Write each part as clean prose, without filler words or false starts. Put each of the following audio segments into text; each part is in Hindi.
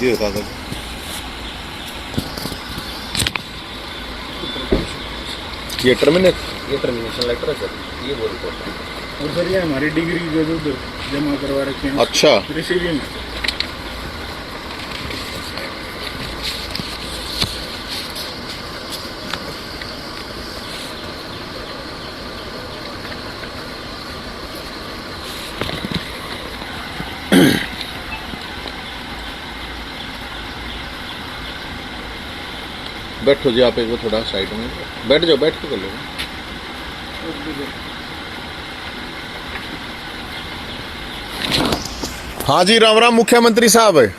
ये बता दो। ये टर्मिनेशन लेटर है सर, ये वो रिपोर्ट है। और सर ये हमारी डिग्री जो उधर जमा करवा रखे हैं। अच्छा। रिसीविंग बैठो जी आप एक बार थोड़ा साइड में बैठ जाओ, बैठ के कर लो। हाँ जी, राम राम मुख्यमंत्री साहब। एक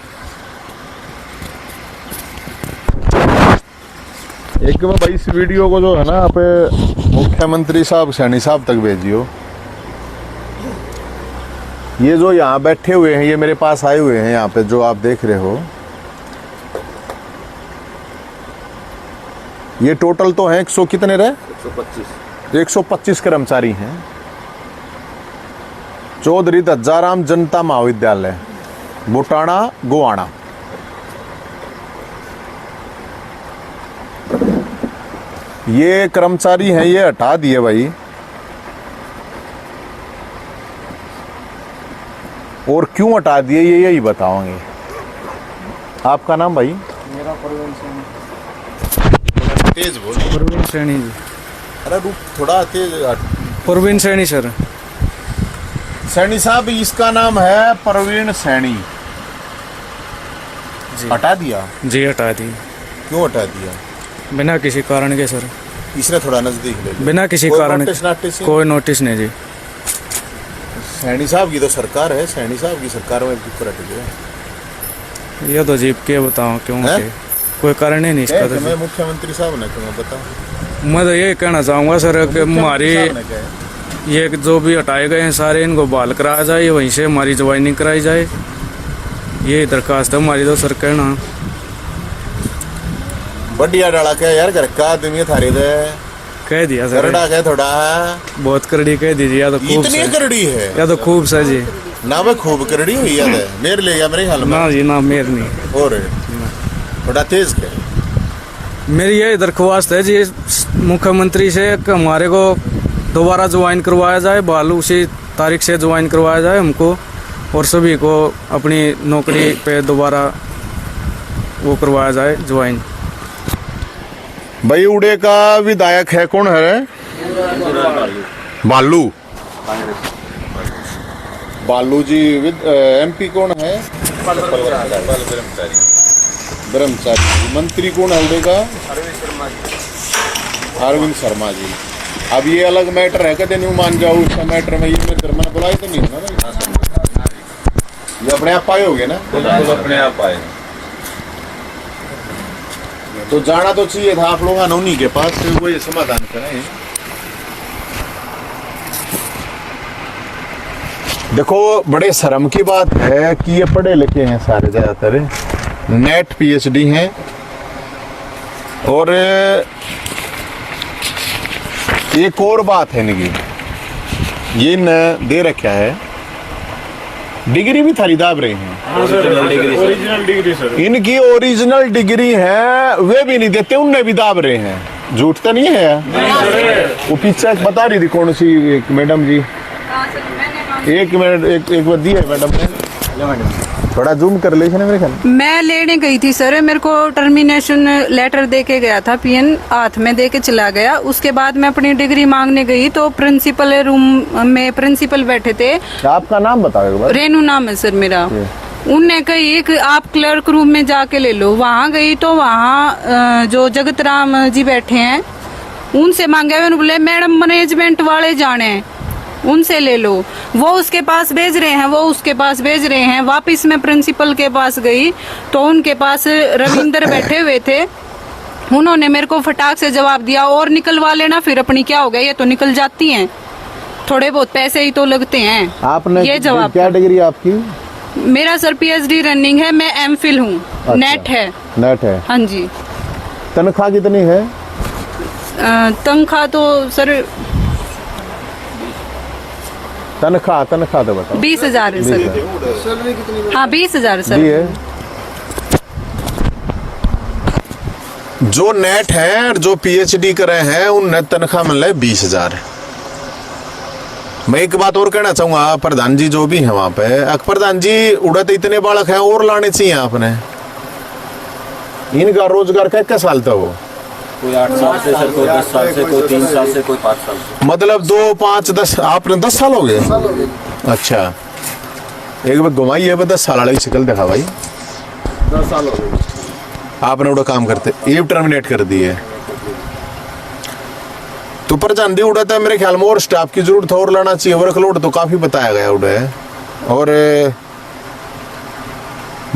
बार भाई इस वीडियो को जो है ना आप मुख्यमंत्री साहब सैनी साहब तक भेजियो। ये जो यहाँ बैठे हुए हैं, ये मेरे पास आए हुए हैं यहाँ पे जो आप देख रहे हो, ये टोटल तो है 100 कितने रहे? 125 कर्मचारी हैं। चौधरी दज्जाराम जनता महाविद्यालय बुटाना गोवाना। ये कर्मचारी हैं, ये हटा दिए भाई। और क्यों हटा दिए ये यही बताओगे। आपका नाम भाई? मेरा परवीन सैनी। तेज बोल। परवीन सैनी जी। अरे रुक थोड़ा तेज। परवीन सैनी सर। सैनी साहब इसका नाम है परवीन सैनी। हटा दिया? जी हटा दी। क्यों हटा दिया? बिना किसी कारण के सर। इसने थोड़ा नजदीक ले लिया। बिना किसी कारण कोई नोटिस नहीं जी। सैनी साहब की तो सरकार है, सैनी साहब की सरकार में क्यों हट गया? ये तो जीप के बताओ क्यों के? कोई कारण ही नहीं इसका तो। मैं मुख्यमंत्री साहब ने क्यों बताऊं? मैं तो ये कहना चाहूँगा सर कि हमारी ये जो भी हटाए गए हैं सारे इनको बहाल कराया जाए, वहीं से हमारी ज्वाइनिंग कराई जाए। ये दरखास्त है हमारी तो सर कहना। बढ़िया डाला क्या यार, घर का आदमी थारे दे कह दिया सर। करड़ा क्या थोड़ा बहुत करड़ी कह दीजिए या तो खूब इतनी करड़ी है या तो खूब सर जी ना। मैं खूब करड़ी हुई है मेरे ले गया मेरे ख्याल में। ना जी ना मेर नहीं। और थोड़ा तेज क्या? मेरी यही दरख्वास्त है जी मुख्यमंत्री से कि हमारे को दोबारा ज्वाइन करवाया जाए, बहाल उसी तारीख से ज्वाइन करवाया जाए हमको, और सभी को अपनी नौकरी पे दोबारा वो करवाया जाए ज्वाइन। भाई उड़े का विधायक है कौन है? बालू। बालू जी। एमपी कौन है? ब्रह्मचारी। मंत्री कौन है उड़े का? अरविंद शर्मा जी। अब ये अलग मैटर है, कदे नहीं मान जाओ उसका मैटर में। ये मैंने बुलाई तो नहीं है ना, ये अपने आप आए हो गए ना? अपने आप आए। तो जाना तो चाहिए था आप लोग उन्हीं के पास, फिर वो ये समाधान करें। देखो बड़े शर्म की बात है कि ये पढ़े लिखे हैं सारे, ज्यादातर नेट पीएचडी हैं, और एक और बात है इनकी, ये न दे रखा है डिग्री भी थारी दाब रहे हैं। Original degree sir. इनकी ओरिजिनल डिग्री है, वे भी नहीं देते, उनने भी दाब रहे हैं। झूठ तो नहीं है? वो पीछे बता रही थी कौन सी एक मैडम जी, एक मिनट एक बार दी है मैडम ने, थोड़ा जूम कर ले मेरे ख्याल। मैं लेने गई थी सर, मेरे को टर्मिनेशन लेटर दे के गया था, पीएन हाथ में दे के चला गया। उसके बाद मैं अपनी डिग्री मांगने गई तो प्रिंसिपल रूम में प्रिंसिपल बैठे थे। आपका नाम बताओ? रेनू नाम है सर मेरा। उनने कही कि आप क्लर्क रूम में जाके ले लो। वहाँ गई तो वहाँ जो जगत राम जी बैठे हैं उनसे मांगे, उन्होंने बोले मैडम मैनेजमेंट वाले जाने हैं, उनसे ले लो। वो उसके पास भेज रहे हैं, वो उसके पास भेज रहे हैं। वापस मैं प्रिंसिपल के पास गई तो उनके पास रविंदर बैठे हुए थे। उन्होंने मेरे को फटाक से जवाब दिया, और निकलवा लेना फिर अपनी, क्या हो गया, ये तो निकल जाती हैं, थोड़े बहुत पैसे ही तो लगते हैं। आपने ये जवाब। क्या डिग्री आपकी? मेरा सर पीएचडी रनिंग है, मैं एमफिल हूँ। अच्छा, नेट है। नेट है। हाँ जी। तनख्वाह कितनी है? तनख्वाह तो सर तनख्वाह तो बताओ। 20,000 है सर। हाँ 20,000 सर। जो नेट है और जो पीएचडी करे हैं उन तनख्वाह मिल रहा है 20,000। मैं एक बात और कहना चाहूंगा, प्रधान जी जो भी है वहां पे, प्रधान जी उड़ते इतने बालक हैं और लाने चाहिए आपने। इनका रोजगार क्या साल था वो? कोई 8 साल से सर, कोई 10 साल से, कोई 3 साल से, कोई 5 साल से। मतलब 2, 5, 10, आपने 10 साल हो गए? अच्छा, एक बार घुमाइए 10 साल वाली शिकल दिखा भाई। 10 साल हो गए आपने उड़ा काम करते, ये टर्मिनेट कर दिए। तो प्रधान जी उड़ाता है, मेरे ख्याल में और स्टाफ की जरूरत और लाना चाहिए। वर्कलोड तो काफी बताया गया उड़े, और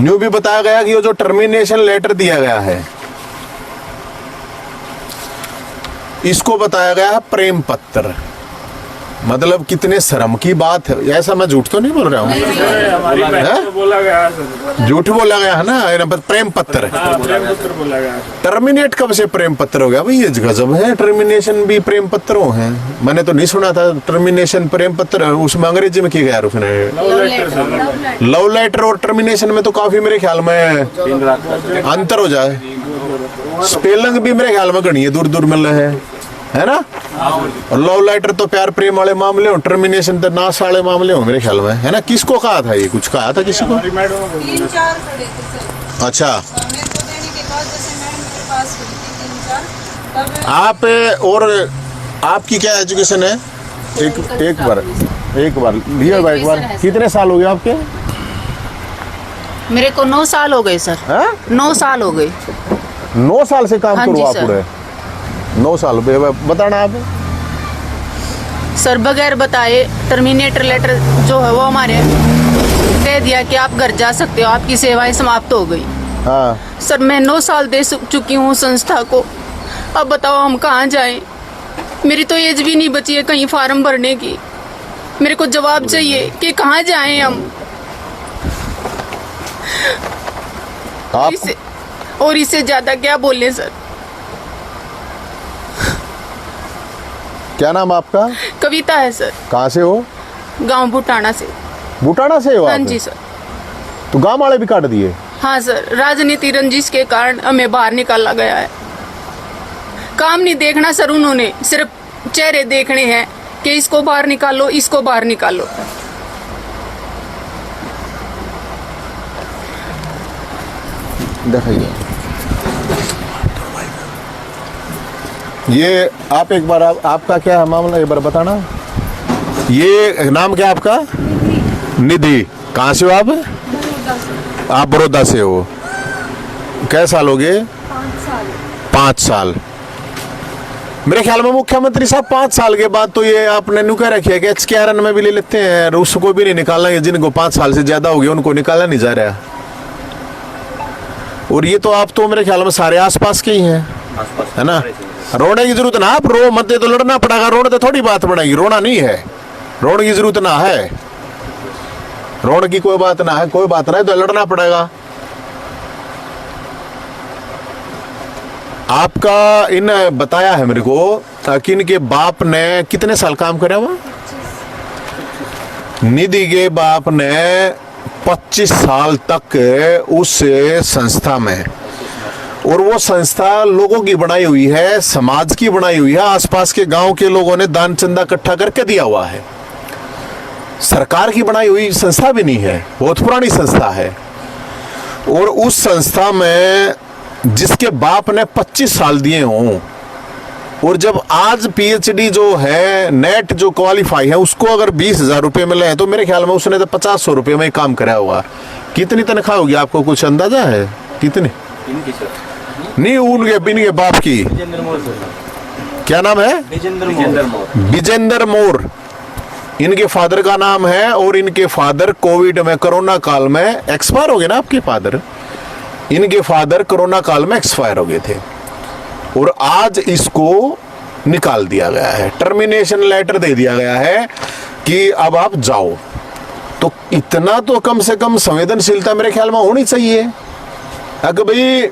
न्यू भी बताया गया कि ये जो टर्मिनेशन लेटर दिया गया है इसको बताया गया है प्रेम पत्र। मतलब कितने शर्म की बात है। ऐसा मैं झूठ तो नहीं बोल रहा हूँ? बोला गया है, झूठ बोला गया है ना। प्रेम पत्र बोला गया है। टर्मिनेट कब से प्रेम पत्र हो गया भाई? ये गजब है, टर्मिनेशन भी प्रेम पत्रों हैं। मैंने तो नहीं सुना था टर्मिनेशन प्रेम पत्र। उसमें अंग्रेजी में किया गया उसने लव लेटर और टर्मिनेशन में तो काफी मेरे ख्याल में अंतर हो जाए। स्पेलिंग भी मेरे ख्याल में घनी दूर दूर मिल रहे है ना। और लव लेटर तो प्यार प्रेम वाले मामले हो, टर्मिनेशन तो नाश वाले मामले हो मेरे ख्याल में, है ना। किसको कहा था ये? कुछ कहा था किसी को? 3-4 खड़े थे सर। अच्छा, मेरे को देने के बाद जैसे मैडम मेरे पास हुई थी 3-4, तब आप और आपकी क्या एजुकेशन है? एक बार लिया भाई, एक बार। कितने साल हो गए आपके? मेरे को 9 साल हो गए सर। 9 साल हो गए। 9 साल से काम हाँ करो जी आप सर। पूरे 9 साल? बताना आप। सर बगैर बताए टर्मिनेटर लेटर जो है वो हमारे कह दिया कि आप घर जा सकते हो, आपकी सेवाएं समाप्त हो गई। हाँ, सर मैं 9 साल दे चुकी हूँ संस्था को। अब बताओ हम कहाँ जाएं? मेरी तो एज भी नहीं बची है कहीं फार्म भरने की। मेरे को जवाब चाहिए कि कहाँ जाएं हम। आप और इससे ज्यादा क्या बोले सर। क्या नाम आपका? कविता है सर। कहाँ से हो? गांव बुटाना से। बुटाना से हो हाँ आप? जी सर। तो गांव वाले भी काट दिए? हाँ सर, राजनीति रंजिश के कारण हमें बाहर निकाला गया है। काम नहीं देखना सर, उन्होंने सिर्फ चेहरे देखने हैं कि इसको बाहर निकालो, इसको बाहर निकालो। दिखाइए ये आप एक बार। आपका क्या है मामला, एक बार बताना। ये नाम क्या आपका? निधि। कहाँ से हो आप? आप बड़ौदा से हो। कै साल हो गए? 5 साल। मेरे ख्याल में मुख्यमंत्री साहब 5 साल के बाद तो ये आपने न्यू कह रखी है कि HKRN में भी ले लेते हैं, उसको भी नहीं निकालना है। जिनको 5 साल से ज्यादा हो गए उनको निकाला नहीं जा रहा। और ये तो आप तो मेरे ख्याल में सारे आसपास के ही हैं, है ना। रोने की जरूरत ना, आप रो मत, तो लड़ना पड़ेगा। रोने तो थोड़ी बात बनेगी, रोना नहीं है। रोने की जरूरत ना है, रोने की कोई बात ना है, कोई बात ना है, तो लड़ना पड़ेगा। आपका इन बताया है मेरे को कि इनके बाप ने कितने साल काम करा हुआ? निधि के बाप ने 25 साल तक उस संस्था में, और वो संस्था लोगों की बनाई हुई है, समाज की बनाई हुई है। आसपास के गांव के लोगों ने दान चंदा इकट्ठा करके दिया हुआ है। सरकार की बनाई हुई संस्था भी नहीं है, बहुत पुरानी संस्था है। और उस संस्था में जिसके बाप ने 25 साल दिए हों, और जब आज PhD जो है नेट जो क्वालिफाई है उसको अगर 20,000 रुपये मिले हैं, तो मेरे ख्याल में उसने तो 500 रुपये में काम करा हुआ। कितनी तनख्वाह होगी आपको कुछ अंदाजा है? कितनी? नहीं, उनके इनके बाप की क्या नाम है? विजेंद्र मोर इनके फादर का नाम है। और इनके फादर कोविड में, कोरोना काल में एक्सपायर हो गए ना। आपके फादर, इनके फादर कोरोना काल में एक्सपायर हो गए थे, और आज इसको निकाल दिया गया है। टर्मिनेशन लेटर दे दिया गया है कि अब आप जाओ। तो इतना तो कम से कम संवेदनशीलता मेरे ख्याल में होनी चाहिए। अगर भाई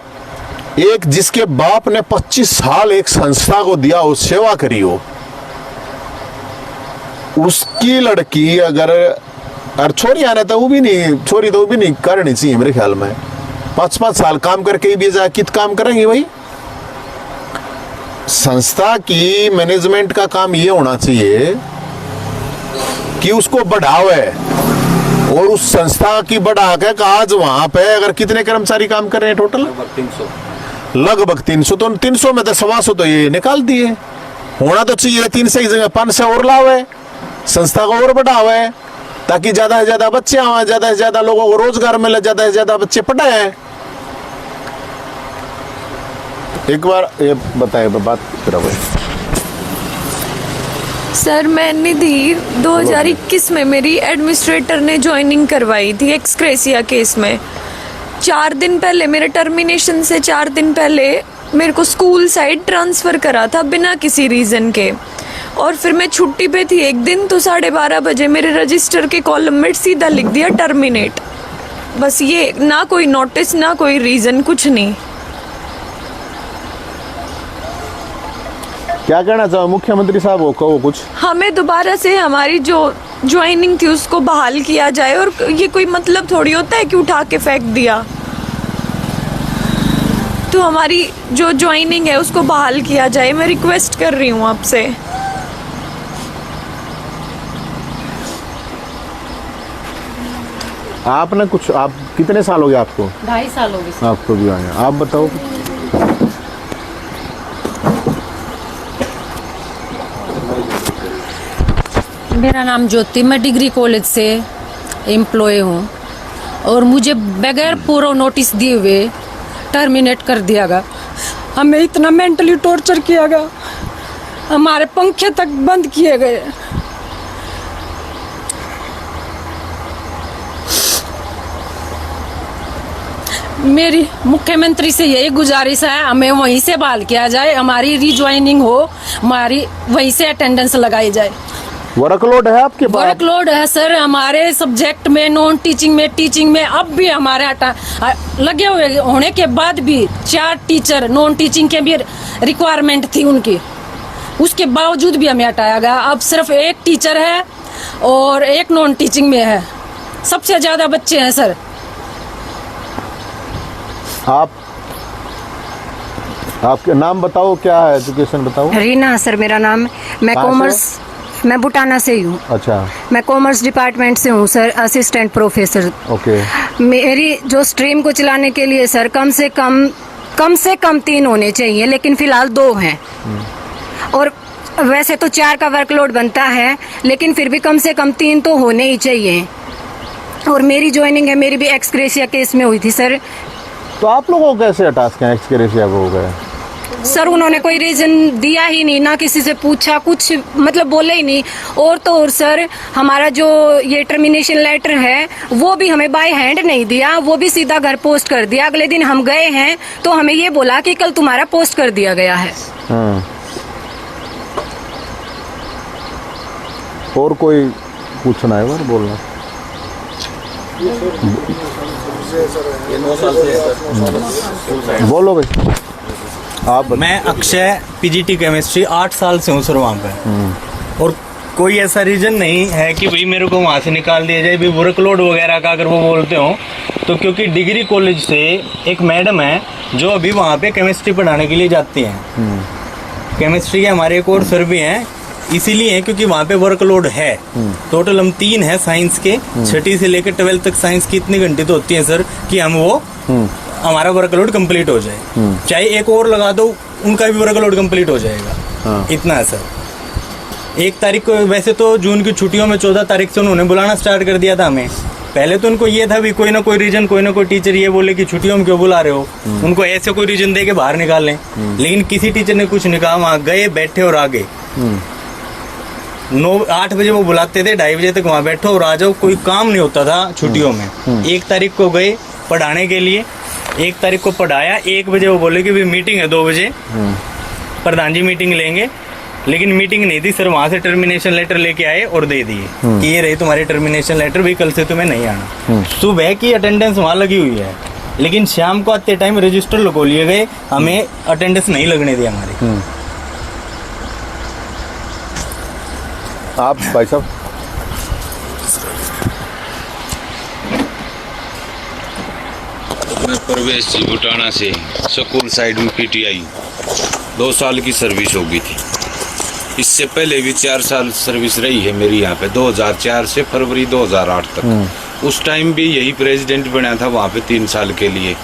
एक जिसके बाप ने 25 साल एक संस्था को दिया हो, सेवा करी हो, उसकी लड़की अगर, और छोरी आने तो वो भी नहीं, छोरी तो वो भी नहीं करनी चाहिए मेरे ख्याल में। 5-5 साल काम करके ही भी जा कित काम करेंगी भाई? संस्था की मैनेजमेंट का काम ये होना चाहिए कि उसको बढ़ावे, और उस संस्था की बढ़ा के आज वहां पे अगर कितने कर्मचारी काम कर रहे हैं टोटल? लगभग 300। तो 300 में तो 125 तो ये निकाल दिए। होना तो चाहिए 300 की जगह 500 और लावे, संस्था को और बढ़ावे, ताकि ज्यादा से ज्यादा बच्चे आवे, ज्यादा से ज्यादा लोगों को रोजगार मिले, ज्यादा से ज्यादा बच्चे पढ़ाए। एक बार ये बताए बात करो। सर मैं निधि 2021 में मेरी एडमिनिस्ट्रेटर ने ज्वाइनिंग करवाई थी एक्सक्रेसिया केस में। 4 दिन पहले मेरे टर्मिनेशन से 4 दिन पहले मेरे को स्कूल साइड ट्रांसफ़र करा था बिना किसी रीज़न के, और फिर मैं छुट्टी पे थी एक दिन, तो 12:30 बजे मेरे रजिस्टर के कॉलम में सीधा लिख दिया टर्मिनेट। बस ये, ना कोई नोटिस ना कोई रीज़न, कुछ नहीं। क्या कहना चाहो मुख्यमंत्री साहब को, कहो कुछ। हमें दोबारा से हमारी जो ज्वाइनिंग थी उसको बहाल किया जाए, और ये कोई मतलब थोड़ी होता है कि उठा के फेंक दिया। तो हमारी जो ज्वाइनिंग है उसको बहाल किया जाए, मैं रिक्वेस्ट कर रही हूँ आपसे। आपने कुछ, आप कितने साल हो गए आपको? 2.5 साल हो गए। आपको भी आए, आप बताओ। मेरा नाम ज्योति, मैं डिग्री कॉलेज से एम्प्लॉय हूँ, और मुझे बगैर पूरा नोटिस दिए हुए टर्मिनेट कर दिया गया। हमें इतना मेंटली टॉर्चर किया गया, हमारे पंखे तक बंद किए गए। मेरी मुख्यमंत्री से यही गुजारिश है, हमें वहीं से बहाल किया जाए, हमारी रिज्वाइनिंग हो, हमारी वहीं से अटेंडेंस लगाई जाए। वर्कलोड है आपके पास? वर्कलोड है सर, हमारे सब्जेक्ट में, नॉन टीचिंग में, टीचिंग में अब भी हमारे लगे हुए होने के बाद भी 4 टीचर नॉन टीचिंग के भी रिक्वायरमेंट थी उनकी, उसके बावजूद भी हमें हटाया गया। अब सिर्फ 1 टीचर है और 1 नॉन टीचिंग में है, सबसे ज्यादा बच्चे हैं सर। आपके नाम बताओ, क्या है एजुकेशन बताओ। रीना सर मेरा नाम, मैं कॉमर्स, मैं बुटाना से ही हूँ। अच्छा। मैं कॉमर्स डिपार्टमेंट से हूँ सर, असिस्टेंट प्रोफेसर। ओके। मेरी जो स्ट्रीम को चलाने के लिए सर कम से कम 3 होने चाहिए, लेकिन फिलहाल 2 हैं। और वैसे तो 4 का वर्कलोड बनता है, लेकिन फिर भी कम से कम 3 तो होने ही चाहिए। और मेरी ज्वाइनिंग है, मेरी भी एक्सक्रेसिया केस में हुई थी सर। तो आप लोगों को कैसे हटा सकें एक्सक्रेसिया को हो गए? सर उन्होंने कोई रीजन दिया ही नहीं, ना किसी से पूछा, कुछ मतलब बोले ही नहीं। और तो और सर हमारा जो ये टर्मिनेशन लेटर है वो भी हमें बाय हैंड नहीं दिया, वो भी सीधा घर पोस्ट कर दिया। अगले दिन हम गए हैं तो हमें ये बोला कि कल तुम्हारा पोस्ट कर दिया गया है। और कोई पूछना है, बोलना? ये 9 साल से बोलो भाई। आप मैं अक्षय पीजीटी केमिस्ट्री 8 साल से हूँ सर वहाँ पे, और कोई ऐसा रीजन नहीं है कि भाई मेरे को वहाँ से निकाल दिया जाए। भी वर्कलोड वगैरह का अगर वो बोलते हो तो, क्योंकि डिग्री कॉलेज से एक मैडम है जो अभी वहाँ पे केमिस्ट्री पढ़ाने के लिए जाती हैं। केमिस्ट्री के हमारे एक और सर भी हैं, इसीलिए क्योंकि वहाँ पे वर्कलोड है। टोटल हम 3 हैं साइंस के, 6ठी से लेकर 12th तक साइंस की इतनी घंटे तो होती हैं सर कि हम वो हमारा वर्कलोड कंप्लीट हो जाए। चाहे एक और लगा दो, उनका भी वर्कलोड कंप्लीट हो जाएगा। इतना है सर। 1 तारीख को, वैसे तो जून की छुट्टियों में 14 तारीख से उन्होंने बुलाना स्टार्ट कर दिया था हमें। पहले तो उनको ये था भी कोई ना कोई रीजन, कोई ना कोई टीचर ये बोले कि छुट्टियों में क्यों बुला रहे हो, उनको ऐसे कोई रीजन दे के बाहर निकाल लें। लेकिन किसी टीचर ने कुछ नहीं कहा, वहाँ गए, बैठे और आ गए। 8 बजे वो बुलाते थे, 2:30 बजे तक वहाँ बैठो और आ जाओ, कोई काम नहीं होता था छुट्टियों में। 1 तारीख को गए पढ़ाने के लिए, 1 तारीख को पढ़ाया। 1 बजे वो बोले कि भी मीटिंग है 2 बजे, प्रधान जी मीटिंग लेंगे। लेकिन मीटिंग नहीं थी सर, वहाँ से टर्मिनेशन लेटर लेके आए और दे दिए कि ये रही तुम्हारी टर्मिनेशन लेटर, भी कल से तुम्हें नहीं आना। सुबह की अटेंडेंस वहाँ लगी हुई है, लेकिन शाम को आते टाइम रजिस्टर लगो लिए गए, हमें अटेंडेंस नहीं लगने दी हमारी। आप भाई साहब? मैं परवेश जी बुटाना से, स्कूल साइड में पीटीआई। 2 साल की सर्विस हो गई थी। इससे पहले भी 4 साल सर्विस रही है मेरी यहाँ पे, 2004 से फरवरी 2008 तक। उस टाइम भी यही प्रेसिडेंट बना था वहाँ पे 3 साल के लिए।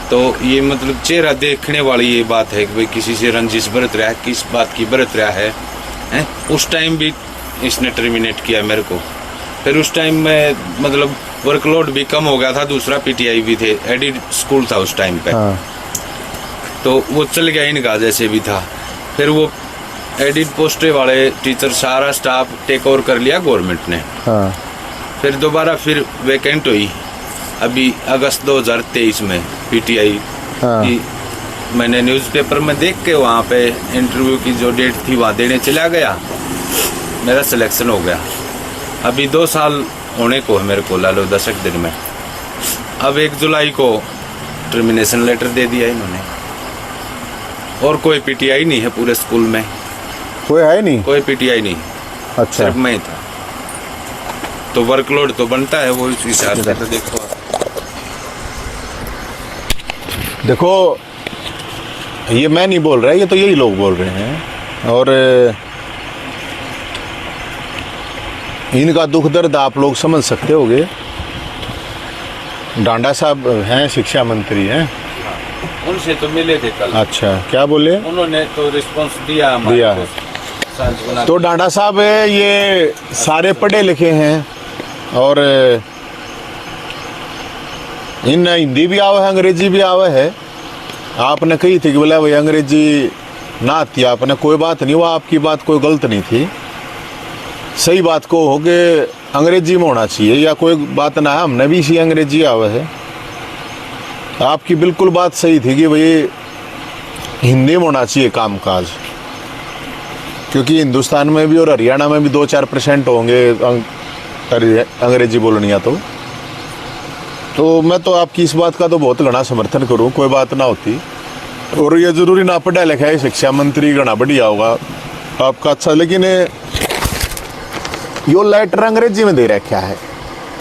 तो ये मतलब चेहरा देखने वाली ये बात है कि भाई किसी से रंजिश बरत रहा है, किस बात की बरत रहा है, हैं? उस टाइम भी इसने टर्मिनेट किया मेरे को। फिर उस टाइम में मतलब वर्कलोड भी कम हो गया था, दूसरा पीटीआई भी थे, एडिड स्कूल था उस टाइम पे। तो वो चल गया इनका जैसे भी था। फिर वो एडिड पोस्टे वाले टीचर सारा स्टाफ टेक ओवर कर लिया गवर्नमेंट ने। फिर दोबारा फिर वैकेंट हुई अभी अगस्त 2023 में पीटीआई की। मैंने न्यूज़पेपर में देख के वहाँ पे इंटरव्यू की जो डेट थी वहाँ देने चला गया, मेरा सिलेक्शन हो गया। अभी 2 साल होने को है मेरे को, ला लो 10 दिन में। अब 1 जुलाई को टर्मिनेशन लेटर दे दिया इन्होंने। और कोई पीटीआई नहीं है पूरे स्कूल में, कोई है नहीं, कोई पीटीआई नहीं। अच्छा, सिर्फ मैं ही था। तो वर्कलोड तो बनता है वो इस हिसाब से। तो देखो ये मैं नहीं बोल रहा, ये तो यही लोग बोल रहे हैं। और इनका दुख दर्द आप लोग समझ सकते होगे। डांडा साहब हैं, शिक्षा मंत्री हैं, उनसे तो मिले थे कल। अच्छा, क्या बोले? उन्होंने तो रिस्पांस दिया है। तो डांडा साहब ये सारे पढ़े लिखे हैं और इन हिंदी भी आवा है, अंग्रेजी भी आवा है। आपने कही थी कि बोला भाई अंग्रेजी ना आती आपने, कोई बात नहीं, वो आपकी बात कोई गलत नहीं थी। सही बात को हो कि अंग्रेजी में होना चाहिए या कोई बात ना है, हमने भी इसी अंग्रेजी आवा है। आपकी बिल्कुल बात सही थी कि भाई हिंदी में होना चाहिए कामकाज, क्योंकि हिंदुस्तान में भी और हरियाणा में भी 2-4% होंगे अंग्रेजी बोलनिया। तो मैं तो आपकी इस बात का तो बहुत घना समर्थन करूं, कोई बात ना होती। और ये जरूरी ना पढ़ा लिखा है शिक्षा मंत्री घना बढ़िया होगा आपका, अच्छा। लेकिन यो लेटर अंग्रेजी में दे रखा है,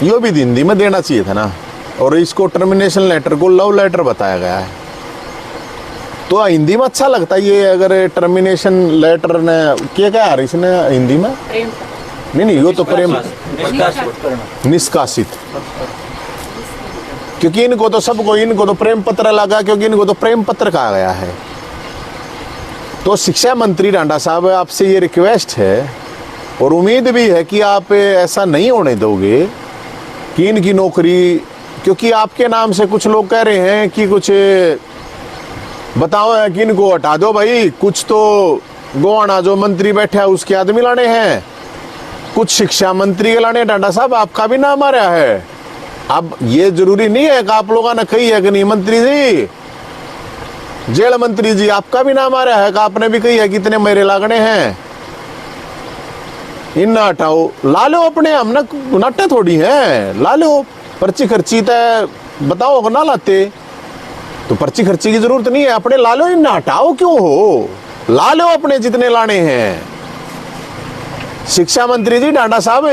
यो भी हिंदी में देना चाहिए था ना। और इसको टर्मिनेशन लेटर को लव लेटर बताया गया है, तो हिंदी में अच्छा लगता है ये। अगर टर्मिनेशन लेटर ने क्या है इसने हिंदी में, नहीं यो तो प्रेम निष्कासित, क्योंकि इनको तो सबको, इनको तो प्रेम पत्र लगा, क्योंकि इनको तो प्रेम पत्र कहा गया है। तो शिक्षा मंत्री डांडा साहब आपसे ये रिक्वेस्ट है और उम्मीद भी है कि आप ऐसा नहीं होने दोगे कि इनकी नौकरी, क्योंकि आपके नाम से कुछ लोग कह रहे हैं कि कुछ बताओ है कि इनको हटा दो भाई, कुछ तो गोवाना जो मंत्री बैठा है उसके आदमी लाने हैं, कुछ शिक्षा मंत्री के लाने। डांडा साहब आपका भी नाम आ रहा है। अब ये जरूरी नहीं है कि आप लोगों ने कही है कि नहीं मंत्री जी, जेल मंत्री जी आपका भी नाम आ रहा है कि आपने भी कही है कितने मेरे लागने हैं, इन ना हटाओ, ला लो अपने, हम नाटे थोड़ी है, ला लो। पर्ची खर्ची तय बताओ ना लाते तो पर्ची खर्ची की जरूरत नहीं है, अपने ला लो, इन ना हटाओ क्यों हो, ला लो अपने जितने लाने हैं। शिक्षा मंत्री जी डांडा साहब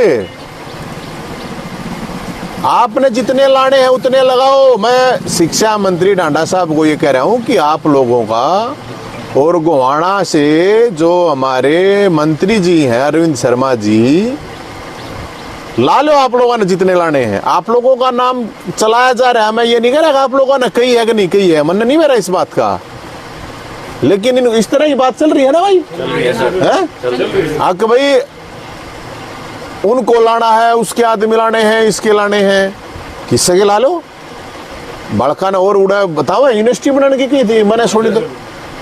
आपने जितने लाने हैं उतने लगाओ। मैं शिक्षा मंत्री डांडा साहब को ये कह रहा हूं कि आप लोगों का और गोवाना से जो हमारे मंत्री जी हैं अरविंद शर्मा जी, ला लो आप लोगों ने जितने लाने हैं। आप लोगों का नाम चलाया जा रहा है, मैं ये नहीं कह रहा आप लोगों ने कही है कि नहीं कही है, मन नहीं मेरा इस बात का, लेकिन इस तरह की बात चल रही है ना भाई, कि भाई उनको लाना है, उसके आदमी लाने हैं, इसके लाने हैं, किससे के ला लो। बड़का ने और उड़ा बताओ यूनिवर्सिटी बनाने की थी, मैंने सुनी तो,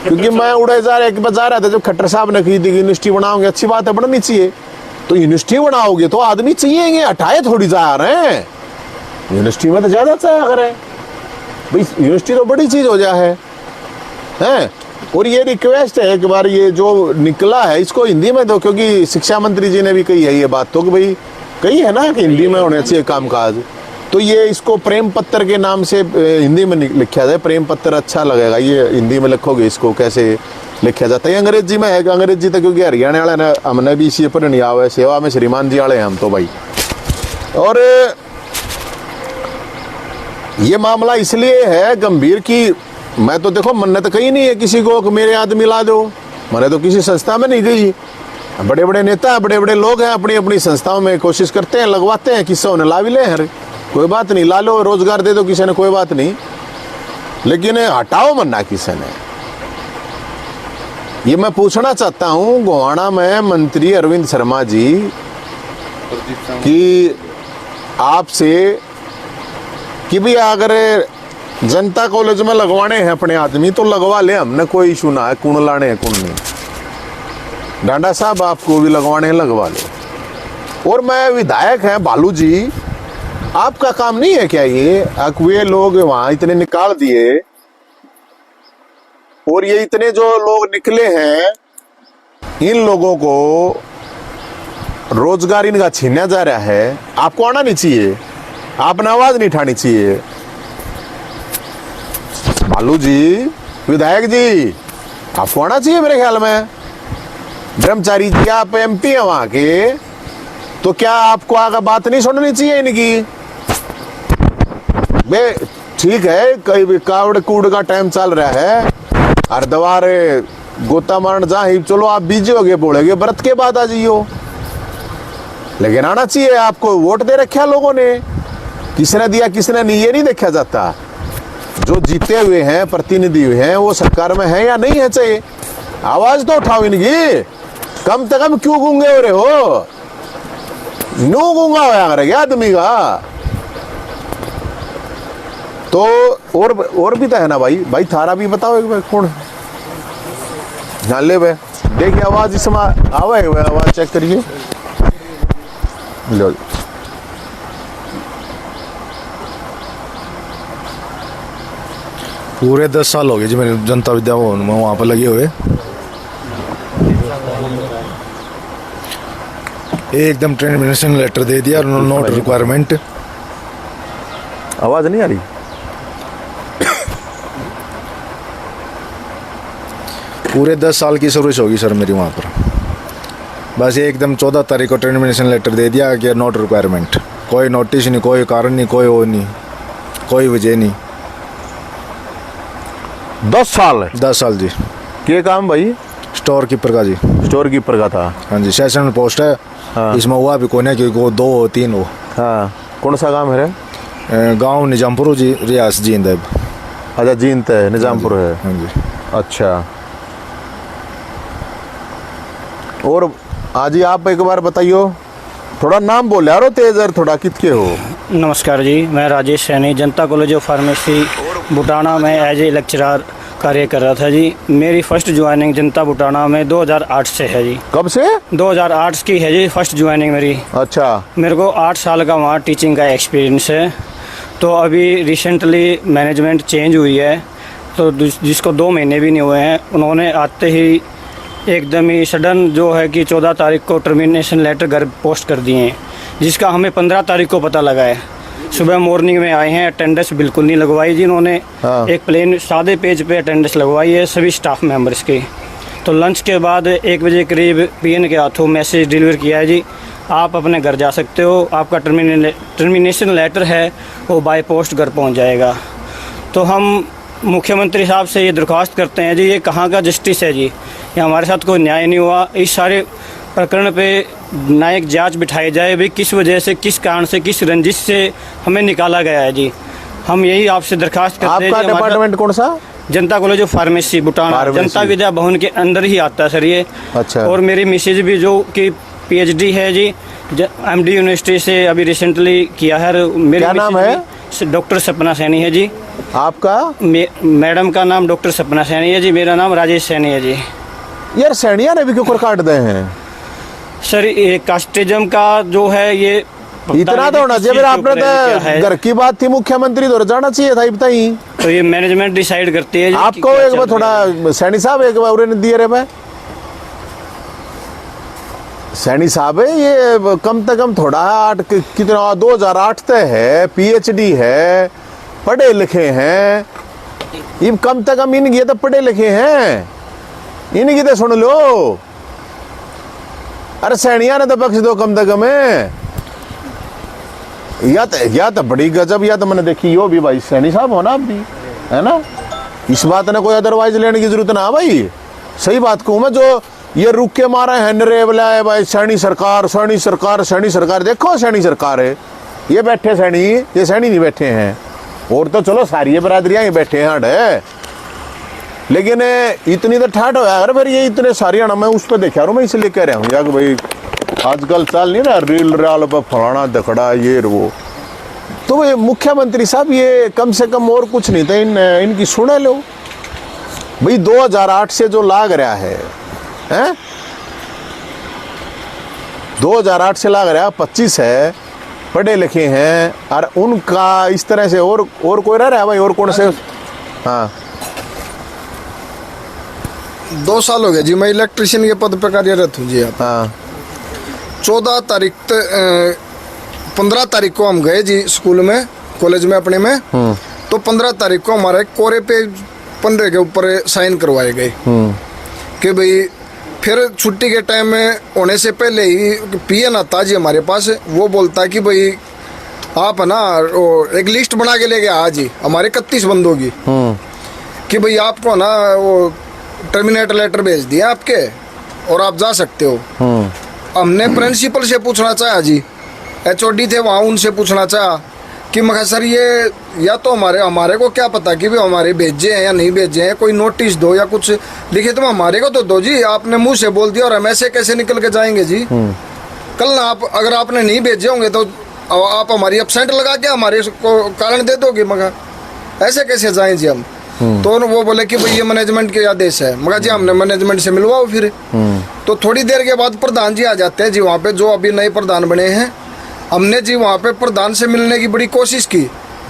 क्योंकि मैं उड़े जा रहा था जब खट्टर साहब ने कही थी कि यूनिवर्सिटी बनाओगे, अच्छी बात है, बननी चाहिए। तो यूनिवर्सिटी बनाओगे तो आदमी चाहिए, हटाए थोड़ी जा रहे हैं, यूनिवर्सिटी में तो ज्यादा चाहिए अगर भाई, यूनिवर्सिटी तो बड़ी चीज हो जाए है। और ये रिक्वेस्ट है एक बार ये जो निकला है इसको हिंदी में दो, क्योंकि शिक्षा मंत्री जी ने भी कही है ये बात, तो कि भाई कही है ना कि हिंदी में होने चाहिए कामकाज। तो ये इसको प्रेम पत्र के नाम से हिंदी में लिखा जाए, प्रेम पत्र अच्छा लगेगा, ये हिंदी में लिखोगे इसको कैसे लिखा जाता है। अंग्रेजी में है, अंग्रेजी तो क्योंकि हरियाणा वाले ने हमने भी इसी पर नहीं आवा, सेवा में श्रीमान जी वाले हैं हम तो भाई। और ये मामला इसलिए है गंभीर कि मैं तो देखो मन्नत कही नहीं है किसी को कि मेरे आदमी ला दो, मैंने तो किसी संस्था में नहीं गई। बड़े बड़े नेता बड़े बड़े लोग हैं अपनी अपनी संस्थाओं में कोशिश करते हैं, लगवाते हैं, किसी ने ला भी ले, हर कोई बात नहीं, ला लो, रोजगार दे दो किसी ने, कोई बात नहीं, लेकिन हटाओ मन्ना किसी ने। ये मैं पूछना चाहता हूं गोहाना में मंत्री अरविंद शर्मा जी कि आपसे कि भी अगर जनता कॉलेज में लगवाने हैं अपने आदमी तो लगवा ले, हमने कोई इशू ना है, कौन लाने हैं कौन नहीं। डांडा साहब आपको भी लगवाने हैं लगवा लो। और मैं विधायक हैं बालू जी, आपका काम नहीं है क्या ये? वे लोग वहां इतने निकाल दिए और ये इतने जो लोग निकले हैं, इन लोगों को रोजगार इनका छीना जा रहा है। आपको आना नहीं चाहिए, आपने आवाज नहीं उठानी चाहिए। बालू जी, विधायक जी, आपको आना चाहिए मेरे ख्याल में। ब्रह्मचारी जी आप MP हैं वहां के, तो क्या आपको आगे बात नहीं सुननी चाहिए इनकी? बे ठीक है, कई भी कावड़ कूड़ का टाइम चल रहा है, हर दवार गोता मारन जा ही चलो, आप बिजी हो गए, बोलेगे व्रत के बाद आ जाइयो, लेकिन आना चाहिए। आपको वोट दे रखा लोगों ने, किसने दिया किसने नहीं ये नहीं देखा जाता। जो जीते हुए हैं प्रतिनिधि हुए हैं वो सरकार में है या नहीं है, चाहिए आवाज तो उठाओ इनकी। कम से कम क्यों गूंगे हो रहे हो? नो गूंगा होया करेगा आदमी का तो। और भी तो है ना भाई, भाई थारा भी बताओ एक बार कौन यहाँ ले भाई, देखिए आवाज इसमें आवे, आवाज चेक करिए। लो पूरे 10 साल हो गए जी मेरे जनता विद्या भवन में वहाँ पर लगे हुए, एकदम टर्मिनेशन लेटर दे दिया, नोट रिक्वायरमेंट। आवाज नहीं आ रही? पूरे 10 साल की सर्विस होगी सर मेरी वहाँ पर, बस एकदम 14 तारीख को टर्मिनेशन लेटर दे दिया कि नोट रिक्वायरमेंट। कोई नोटिस नहीं, कोई कारण नहीं, कोई वो नहीं, कोई वजह नहीं। 10 साल है? 10 साल जी। क्या काम भाई? स्टोर कीपर का जी। स्टोर कीपर का था? हाँ जी, सेशन पोस्ट है। हाँ। इसमें हुआ भी कोई नहीं, क्योंकि वो 2 हो 3 हो। हाँ, कौन सा काम है? गांव निजामपुर जी, रियास जींद है। अच्छा जींद है, निजामपुर है। हाँ जी। अच्छा, और आज ही आप एक बार बताइयो, थोड़ा नाम बोले यारो तेजर, थोड़ा कितके हो? नमस्कार जी, मैं राजेश सैनी जनता कॉलेज ऑफ फार्मेसी बुटाना में एज ए लेक्चरर कार्य कर रहा था जी। मेरी फर्स्ट ज्वाइनिंग जनता बुटाना में 2008 से है जी। कब से? 2008 की है जी फर्स्ट ज्वाइनिंग मेरी। अच्छा। मेरे को 8 साल का वहाँ टीचिंग का एक्सपीरियंस है। तो अभी रिसेंटली मैनेजमेंट चेंज हुई है, तो जिसको 2 महीने भी नहीं हुए हैं, उन्होंने आते ही एकदम ही सडन जो है कि 14 तारीख को टर्मिनेशन लेटर घर पोस्ट कर दिए हैं, जिसका हमें 15 तारीख को पता लगा है। सुबह मॉर्निंग में आए हैं, अटेंडेंस बिल्कुल नहीं लगवाई जिन्होंने। हाँ। एक प्लेन सादे पेज पे अटेंडेंस लगवाई है सभी स्टाफ मेंबर्स की। तो लंच के बाद 1 बजे करीब PN के हाथों मैसेज डिलीवर किया है जी, आप अपने घर जा सकते हो, आपका टर्मिनेशन लेटर है वो बाय पोस्ट घर पहुंच जाएगा। तो हम मुख्यमंत्री साहब से ये दरख्वास्त करते हैं जी, ये कहाँ का जस्टिस है जी? ये हमारे साथ कोई न्याय नहीं हुआ। इस सारे प्रकरण पे न्यायिक जांच बिठाई जाए, भाई किस वजह से, किस कारण से, किस रंजिश से हमें निकाला गया है जी। हम यही आपसे दरख्वास्त करते हैं। आपका डिपार्टमेंट कौन सा? जनता कॉलेज ऑफ फार्मेसी बुटाना, जनता विद्या भवन के अंदर ही आता है सर ये। अच्छा। और मेरी मिसेज भी जो कि PhD है जी, MD यूनिवर्सिटी से अभी रिसेंटली किया है। मेरी क्या नाम है? डॉक्टर सपना सैनी है जी। आपका? मैडम का नाम डॉक्टर सपना सैनी है जी, मेरा नाम राजेश सैनी है जी। यार सैनिया ने भी क्यों काट दे हैं सर? ये कास्टिज्म का जो है ये इतना तो होना चाहिए। आपने तो घर की बात थी, मुख्यमंत्री तो जाना चाहिए था, बताइए। तो ये मैनेजमेंट डिसाइड करती है। आपको एक बार थोड़ा सैनी साहब एक बार उन्हें दिए रे भाई, सैनी साहब है ये कम से कम थोड़ा कितना 2008 तक है, PhD है, पढ़े लिखे हैं, ये कम से कम इनकी तो पढ़े लिखे हैं, इनकी तो सुन लो। अरे सैनिया ने तो बख्श दो कम से कम है। या तो बड़ी गजब, या तो मैंने देखी यो भी भाई सैनी साहब हो ना आप भी, है ना? इस बात ने कोई अदरवाइज लेने की जरूरत ना भाई। सही बात कहूँ मैं, जो ये रुक के मारा है नरे बोला है भाई सैनी सरकार सैनी सरकार सैनी सरकार, देखो सैनी सरकार है, ये बैठे सैनी, ये सैनी नहीं बैठे हैं, और तो चलो सारी बरादरियां ही बैठे हैं हट, लेकिन इतनी तो ठाट होया अगर फिर ये इतने सारी ना, मैं उस पर देखा रहा हूँ, मैं इसलिए कह रहा हूँ यार भाई आजकल चल नहीं रहा रील राल पर फलाना दखड़ा ये वो, तो ये मुख्यमंत्री साहब ये कम से कम और कुछ नहीं था, इनकी सुने लो भाई। 2008 से जो लाग रहा है 2008 से लाग रहा 25 है, पढ़े लिखे हैं, और उनका इस तरह से और कोई रह रहा है भाई, और कौन से? हाँ 2 साल हो गए जी मैं इलेक्ट्रिशियन के पद पर कार्यरत हूँ जी। आप हाँ 15 तारीख को हम गए जी स्कूल में, कॉलेज में अपने में, तो 15 तारीख को हमारे कोरे पे 15 के ऊपर साइन करवाए गए कि भाई फिर छुट्टी के टाइम में होने से पहले ही पीएन आता जी हमारे पास, वो बोलता है कि भाई आप है ना एक लिस्ट बना के लेके आ जी हमारे 31 बंदों की, कि भाई आपको ना वो टर्मिनेटर लेटर भेज दिया आपके और आप जा सकते हो। हमने प्रिंसिपल से पूछना चाहा जी, HOD थे वहाँ, उनसे पूछना चाहा कि मैं सर ये या तो हमारे को क्या पता कि भी हमारे भेजे हैं या नहीं भेजे हैं, कोई नोटिस दो या कुछ लिखे तो हमारे को तो दो जी, आपने मुंह से बोल दिया और हम ऐसे कैसे निकल के जाएंगे जी। कल ना आप अगर आपने नहीं भेजे होंगे तो आप हमारी एब्सेंट लगा के हमारे को कारण दे दोगे, मगर ऐसे कैसे जाएं जी हम। तो वो बोले कि भाई ये मैनेजमेंट के आदेश है, मगर जी हमने मैनेजमेंट से मिलवाओ फिर। तो थोड़ी देर के बाद प्रधान जी आ जाते हैं जी वहाँ पे, जो अभी नए प्रधान बने हैं। हमने जी वहाँ पे प्रधान से मिलने की बड़ी कोशिश की,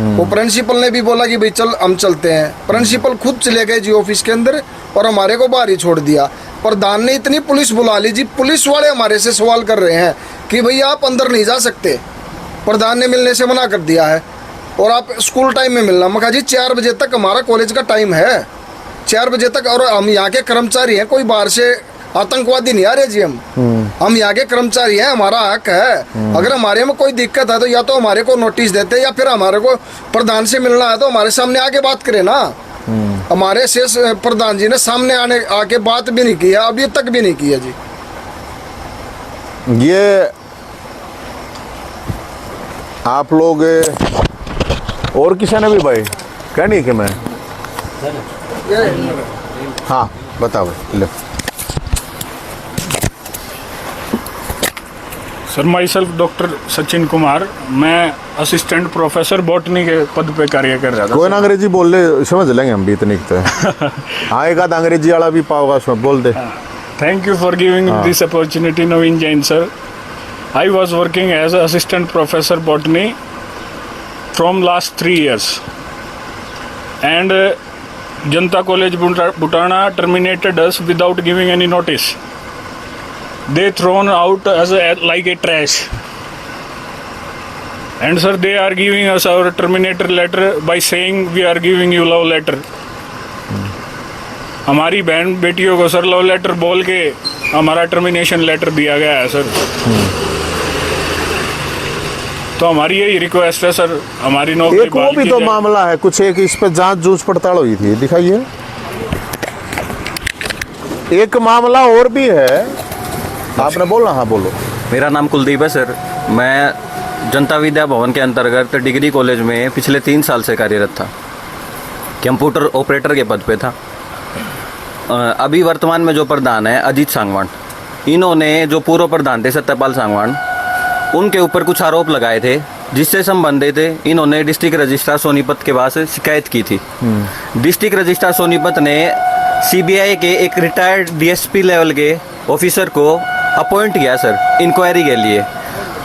वो प्रिंसिपल ने भी बोला कि भाई चल हम चलते हैं। प्रिंसिपल खुद चले गए जी ऑफिस के अंदर और हमारे को बाहर ही छोड़ दिया। प्रधान ने इतनी पुलिस बुला ली जी, पुलिस वाले हमारे से सवाल कर रहे हैं कि भाई आप अंदर नहीं जा सकते, प्रधान ने मिलने से मना कर दिया है और आप स्कूल टाइम में मिलना। मैं कहा जी 4 बजे तक हमारा कॉलेज का टाइम है, 4 बजे तक, और हम यहाँ के कर्मचारी हैं, कोई बाहर से आतंकवादी नहीं आ रहे जी। हम यहाँ के कर्मचारी हैं, हमारा हक है। अगर हमारे में कोई दिक्कत है तो या तो हमारे को नोटिस देते या फिर हमारे को प्रधान से मिलना है तो हमारे सामने आके बात करें ना। हमारे शेष प्रधान जी ने सामने आके बात भी नहीं की है, अभी तक भी नहीं की है जी। ये आप लोग और किसी ने भी भाई कहनी कि मैं, हाँ बताओ ले। Sir my self doctor Sachin Kumar, मैं असिस्टेंट प्रोफेसर बॉटनी के पद पे कार्य कर रहा था। कोई ना अंग्रेजी बोल ले, समझ लेंगे हम भी इतनी तो। हाँ एक आध अंग्रेजी वाला भी पाओगा उसमें, बोल दे। Thank you for giving this opportunity Naveen Jain sir. I was working as assistant professor botany from last 3 years and Janta College Butana terminated us without giving any notice. They thrown out as like a trash. And sir, they are giving us our terminator letter by saying we are giving you love letter. हमारी बहन बेटियों को सर लव लेटर बोल के हमारा टर्मिनेशन लेटर दिया गया है सर। तो हमारी यही रिक्वेस्ट है सर, हमारी नौकरी एक वो भी तो मामला है कुछ, एक इस पे जांच जूझ पड़ताल हुई थी, दिखाइए। एक मामला और भी है, आपने बोलना। हाँ बोलो। मेरा नाम कुलदीप है सर। मैं जनता विद्या भवन के अंतर्गत डिग्री कॉलेज में पिछले 3 साल से कार्यरत था, कंप्यूटर ऑपरेटर के पद पे था। अभी वर्तमान में जो प्रधान है अजीत सांगवान, इन्होंने जो पूर्व प्रधान थे सत्यपाल सांगवान, उनके ऊपर कुछ आरोप लगाए थे, जिससे संबंधित इन्होंने डिस्ट्रिक्ट रजिस्ट्रार सोनीपत के पास शिकायत की थी। डिस्ट्रिक्ट रजिस्ट्रार सोनीपत ने CBI के एक रिटायर्ड DSP लेवल के ऑफिसर को अपॉइंट किया सर इंक्वायरी के लिए।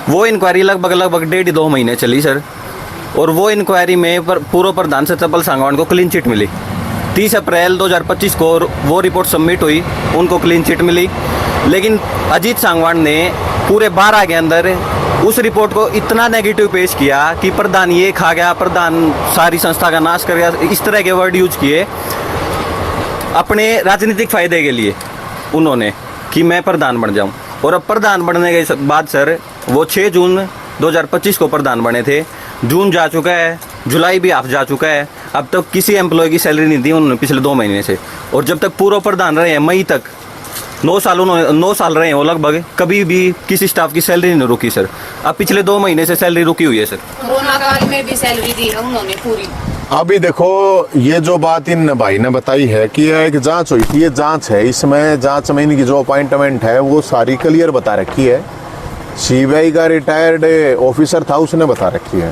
वो इंक्वायरी लगभग 1.5-2 महीने चली सर, और वो इंक्वायरी में पूर्व प्रधान सत्यपाल सांगवान को क्लीन चिट मिली। 30 अप्रैल 2025 को वो रिपोर्ट सबमिट हुई, उनको क्लीन चिट मिली। लेकिन अजीत सांगवान ने पूरे 12 के अंदर उस रिपोर्ट को इतना नेगेटिव पेश किया कि प्रधान ये खा गया, प्रधान सारी संस्था का नाश कर गया, इस तरह के वर्ड यूज किए अपने राजनीतिक फायदे के लिए उन्होंने, कि मैं प्रधान बन जाऊं। और अब प्रधान बनने के बाद सर वो 6 जून 2025 को प्रधान बने थे। जून जा चुका है, जुलाई भी हाफ जा चुका है, अब तक किसी एम्प्लॉय की सैलरी नहीं दी उन्होंने पिछले 2 महीने से। और जब तक पूर्व प्रधान रहे हैं मई तक 9 साल रहे हैं वो लगभग, कभी भी किसी स्टाफ की सैलरी नहीं रुकी सर। अब पिछले 2 महीने से सैलरी रुकी हुई है सर। कोरोना काल में भी सैलरी दी है उन्होंने पूरी। अभी देखो ये जो बात इन भाई ने बताई है कि यह एक जांच हुई थी, ये जांच है, इसमें जांच में इनकी जो अपॉइंटमेंट है वो सारी क्लियर बता रखी है। सीबीआई का रिटायर्ड ऑफिसर था उसने बता रखी है,